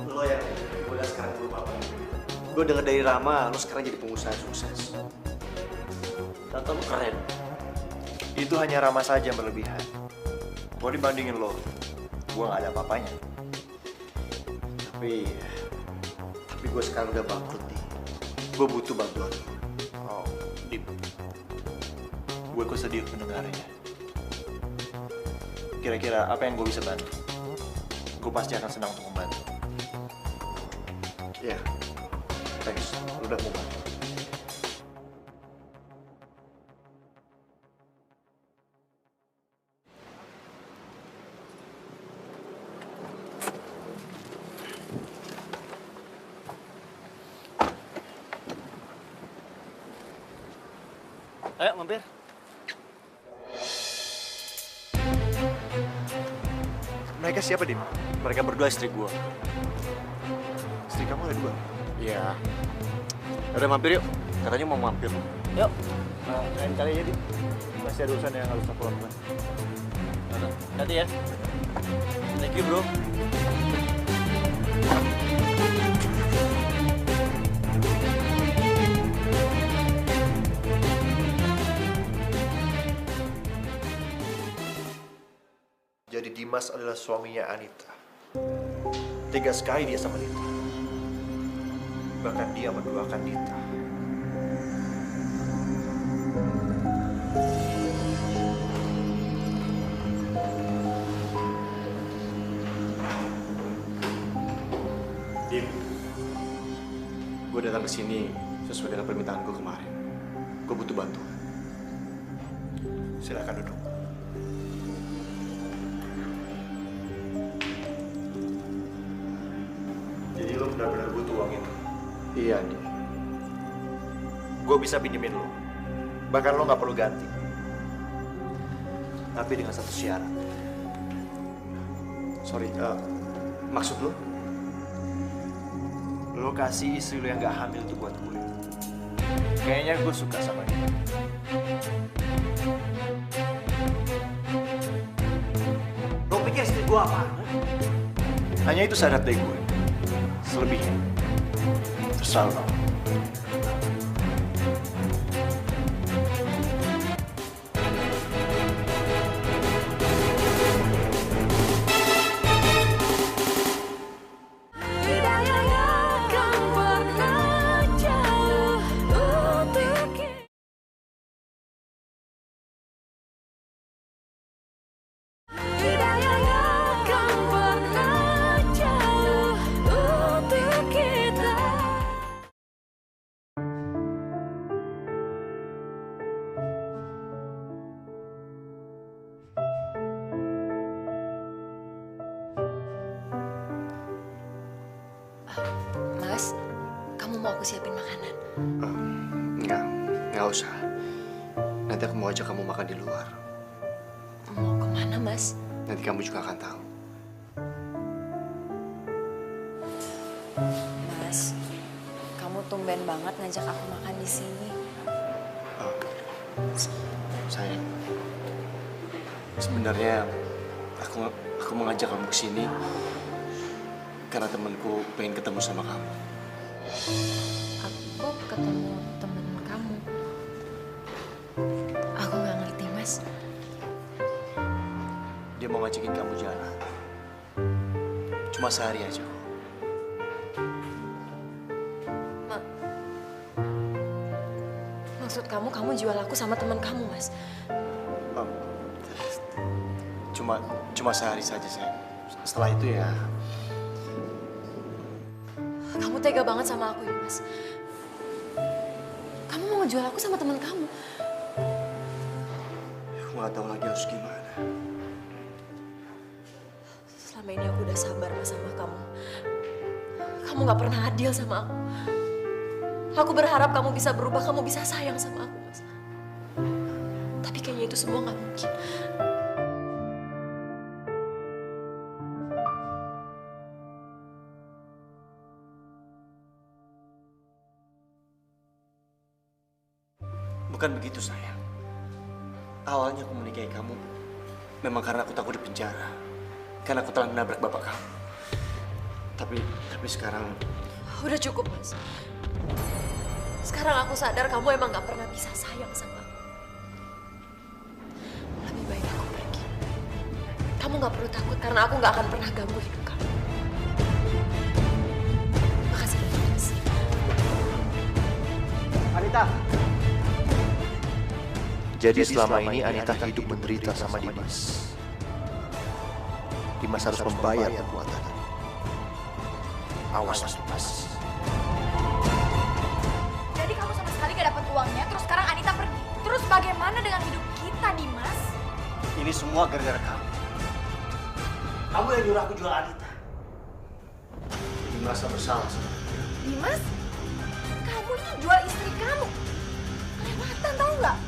Lo yang gue liat sekarang berubah apa? Gue denger dari Rama, lo sekarang jadi pengusaha sukses. Tante lo keren. Itu hanya Rama saja yang berlebihan. Kalau dibandingin lo, gue nggak ada apa-apanya. Tapi gue sekarang udah bangkrut nih. Gue butuh bantuan lo. Oh, Dim. Gue kok sedih mendengarnya. Kira-kira apa yang gue bisa bantu? Gue pasti akan senang untuk membantu. Ya, thanks. Lo udah mau bantu. Ayo, mampir. Mereka siapa, Dim? Mereka berdua istri gue. Istri kamu ada 2? Iya. Udah mampir yuk. Katanya mau mampir. Yuk. Nah, lain kali aja, Di. Masih ada urusan yang harus aku lakukan. Hati ya. Thank you, bro. Jadi Dimas adalah suaminya Anita. Tega sekali dia sama Nita. Bahkan dia menduakan Nita. Dim, gue datang ke sini sesuai dengan permintaan gue kemarin. Gue butuh bantuan. Silakan duduk. Jadi lo benar-benar butuh uang itu? Iya, Dim. Gue bisa pinjemin lo. Bahkan lo nggak perlu ganti. Tapi dengan satu syarat. Sorry, maksud lo? Lo kasih istri lo yang gak hamil itu buat gue. Kayaknya gue suka sama dia. Lo pikir istri gue apa? Hanya itu syarat dari gue. Selebihnya, terserah lo. Mas, kamu mau aku siapin makanan? Nggak usah. Nanti aku mau ajak kamu makan di luar. Mau kemana, Mas? Nanti kamu juga akan tahu. Mas, kamu tumben banget ngajak aku makan di sini. Sayang, sebenarnya aku mengajak kamu ke sini karena temanku pengen ketemu sama kamu. Aku ketemu temen kamu. Aku nggak ngerti, Mas. Dia mau ngajakin kamu jalan. Cuma sehari aja kok. Maksud kamu jual aku sama teman kamu, Mas? Cuma sehari saja, sayang. Setelah itu ya... Kamu tega banget sama aku ya, Mas? Kamu mau ngejual aku sama teman kamu? Aku nggak tahu lagi harus gimana. Selama ini aku udah sabar, Mas, sama kamu. Kamu nggak pernah adil sama aku. Aku berharap kamu bisa berubah, kamu bisa sayang sama aku, Mas. Tapi kayaknya itu semua nggak mungkin. Bukan begitu, sayang. Awalnya aku menikahi kamu memang karena aku takut di penjara. Karena aku telah menabrak bapak kamu. Tapi sekarang... Udah cukup, Mas. Sekarang aku sadar kamu emang gak pernah bisa sayang sama aku. Lebih baik aku pergi. Kamu gak perlu takut karena aku gak akan pernah ganggu hidup kamu. Makasih banyak, Mas. Anita! Jadi selama ini Anita hidup menderita sama Dimas. Dimas harus membayar perbuatannya. Awas, Dimas. Jadi kamu sama sekali gak dapat uangnya, terus sekarang Anita pergi. Terus bagaimana dengan hidup kita, Dimas? Ini semua gara-gara kamu. Kamu yang nyuruh aku jual Anita. Dimas bersalah sama Dimas? Kamu ini jual istri kamu. Kelewatan, tau nggak?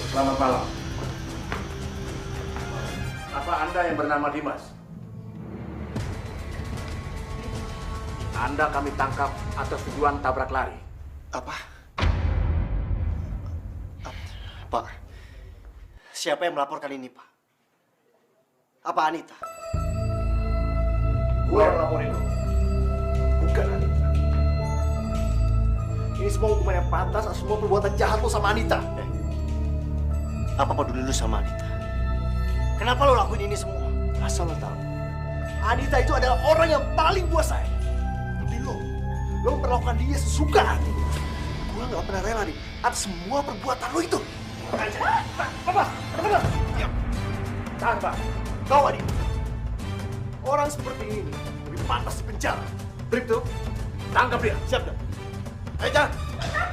Selamat malam. Apa Anda Anda yang bernama Dimas. Anda kami tangkap atas tuduhan tabrak lari. Apa? Pak, siapa yang melaporkan ini, Pak? Apa Anita? Gue yang laporin lo. Bukan Anita. Ini semua hukuman yang pantas atas semua perbuatan jahat lo sama Anita. Apa peduli lu sama Anita? Kenapa lo lakuin ini semua? Asal lo tahu, Anita itu adalah orang yang paling gue sayang. Tapi lo memperlakukan dia sesuka hati. Gue nggak pernah rela nih atas semua perbuatan lo itu. Bapak, diam. Tahan, Pak. Kau Anita, orang seperti ini lebih pantas di penjara. Bribtu, tangkap dia. Siap, dong. Ayo, jangan.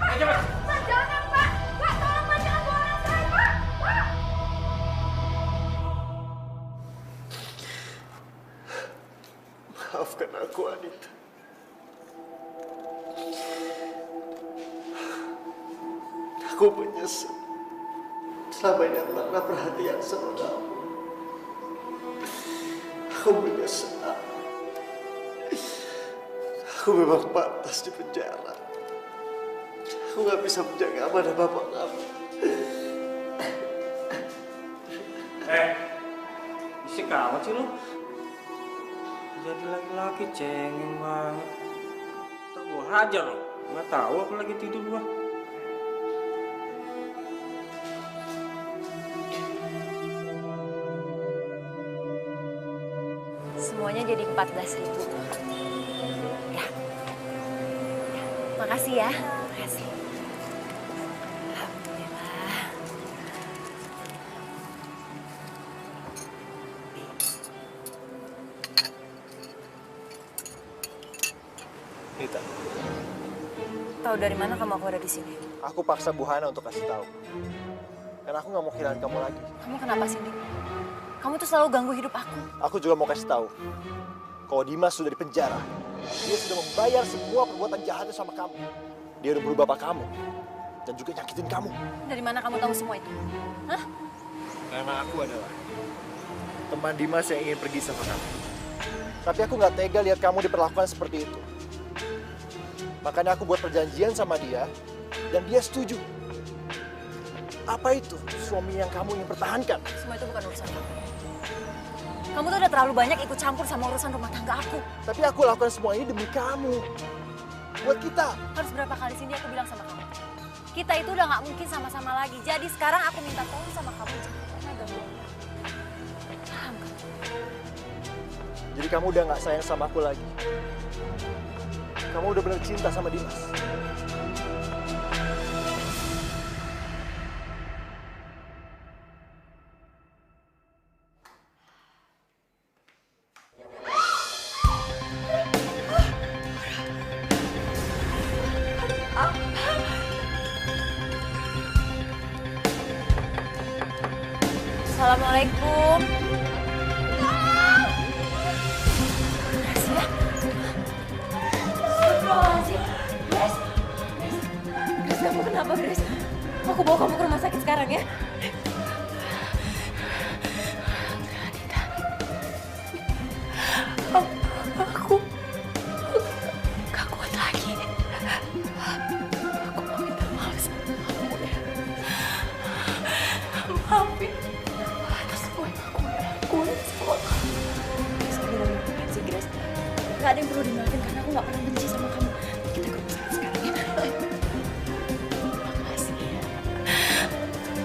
Ayo, jangan. Pak, jangan, Pak. Pak, tolong, Pak. Jangan bawa anak saya, Pak. Pak. Maafkan aku, Anita. Aku menyesal. Selama ini aku tak pernah perhatian sama kamu. Aku menyesal. Aku memang pantas di penjara. Aku nggak bisa menjaga amanah bapak kamu. Isik amat sih lo. Jadi laki-laki cengeng banget. Ntar gua hajar lo. Nggak tahu apa lagi tidur gua. Semuanya jadi 14.000. Ya. Makasih ya. Makasih. Alhamdulillah. Nita, Tahu dari mana kamu aku ada di sini? aku paksa Bu Hana untuk kasih tahu. Karena aku nggak mau kehilangan kamu lagi. Kamu kenapa sih, Dik? Kamu tuh selalu ganggu hidup aku. Aku juga mau kasih tahu. Kalau Dimas sudah di penjara, dia sudah membayar semua perbuatan jahatnya sama kamu. Dia udah berubah bapak kamu dan juga nyakitin kamu. Dari mana kamu tahu semua itu? Hah? Karena aku adalah teman Dimas yang ingin pergi sama kamu. Tapi aku nggak tega lihat kamu diperlakukan seperti itu. Makanya aku buat perjanjian sama dia dan dia setuju. Apa itu suami yang kamu ingin pertahankan? Semua itu bukan urusan kamu. Kamu tuh udah terlalu banyak ikut campur sama urusan rumah tangga aku. Tapi aku lakukan semua ini demi kamu. Buat kita. Harus berapa kali sini aku bilang sama kamu. Kita itu udah gak mungkin sama-sama lagi. Jadi sekarang aku minta tolong sama kamu. Jangan pernah ganggu aku. Paham kan? Jadi kamu udah gak sayang sama aku lagi. Kamu udah benar cinta sama Dimas. Assalamualaikum. Astagfirullahaladzim. Grace. Grace, kamu kenapa, Grace? Aku bawa kamu ke rumah sakit sekarang ya. Anita. Aku gak kuat lagi. Aku mau minta maaf sama kamu ya. Maafin atas semua yang aku lakuin sama kamu. Sekali lagi makasih, Grace. Gak ada yang perlu dimaafin karena aku gak pernah benci sama kamu. Kita ke rumah sakit sekarang ya. Makasih ya.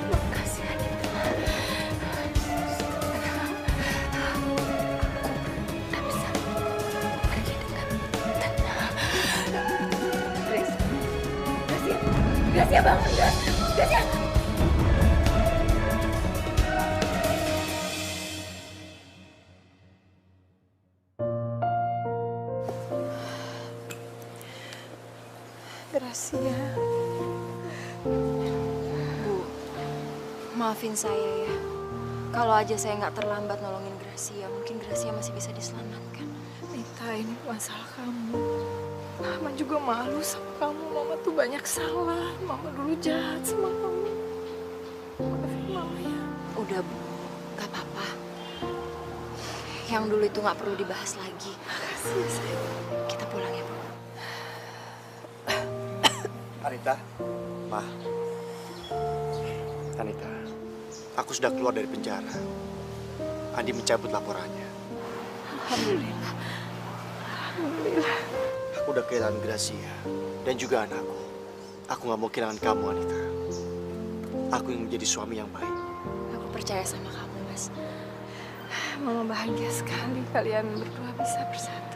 Makasih, Anita. Sekarang aku udah bisa pergi dengan tenang. Grace. Grace ya. Grace ya bangun, Grace. Grace ya. Gracia. Bu, maafin saya ya. Kalau aja saya nggak terlambat nolongin Gracia, mungkin Gracia masih bisa diselamatkan. Nita, ini masalah kamu. Mama juga malu sama kamu. Mama tuh banyak salah. Mama dulu jahat sama kamu. Maafin Mama ya. Udah, Bu. Gak apa-apa. Yang dulu itu nggak perlu dibahas lagi. Makasih, sayang. Kita pulang ya, Bu. Anita, Ma. Anita, aku sudah keluar dari penjara. Andi mencabut laporannya. Alhamdulillah. Alhamdulillah. Aku udah kehilangan Gracia dan juga anakku. Aku nggak mau kehilangan kamu, Anita. Aku ingin menjadi suami yang baik. Aku percaya sama kamu, Mas. Mama bahagia sekali kalian berdua bisa bersama.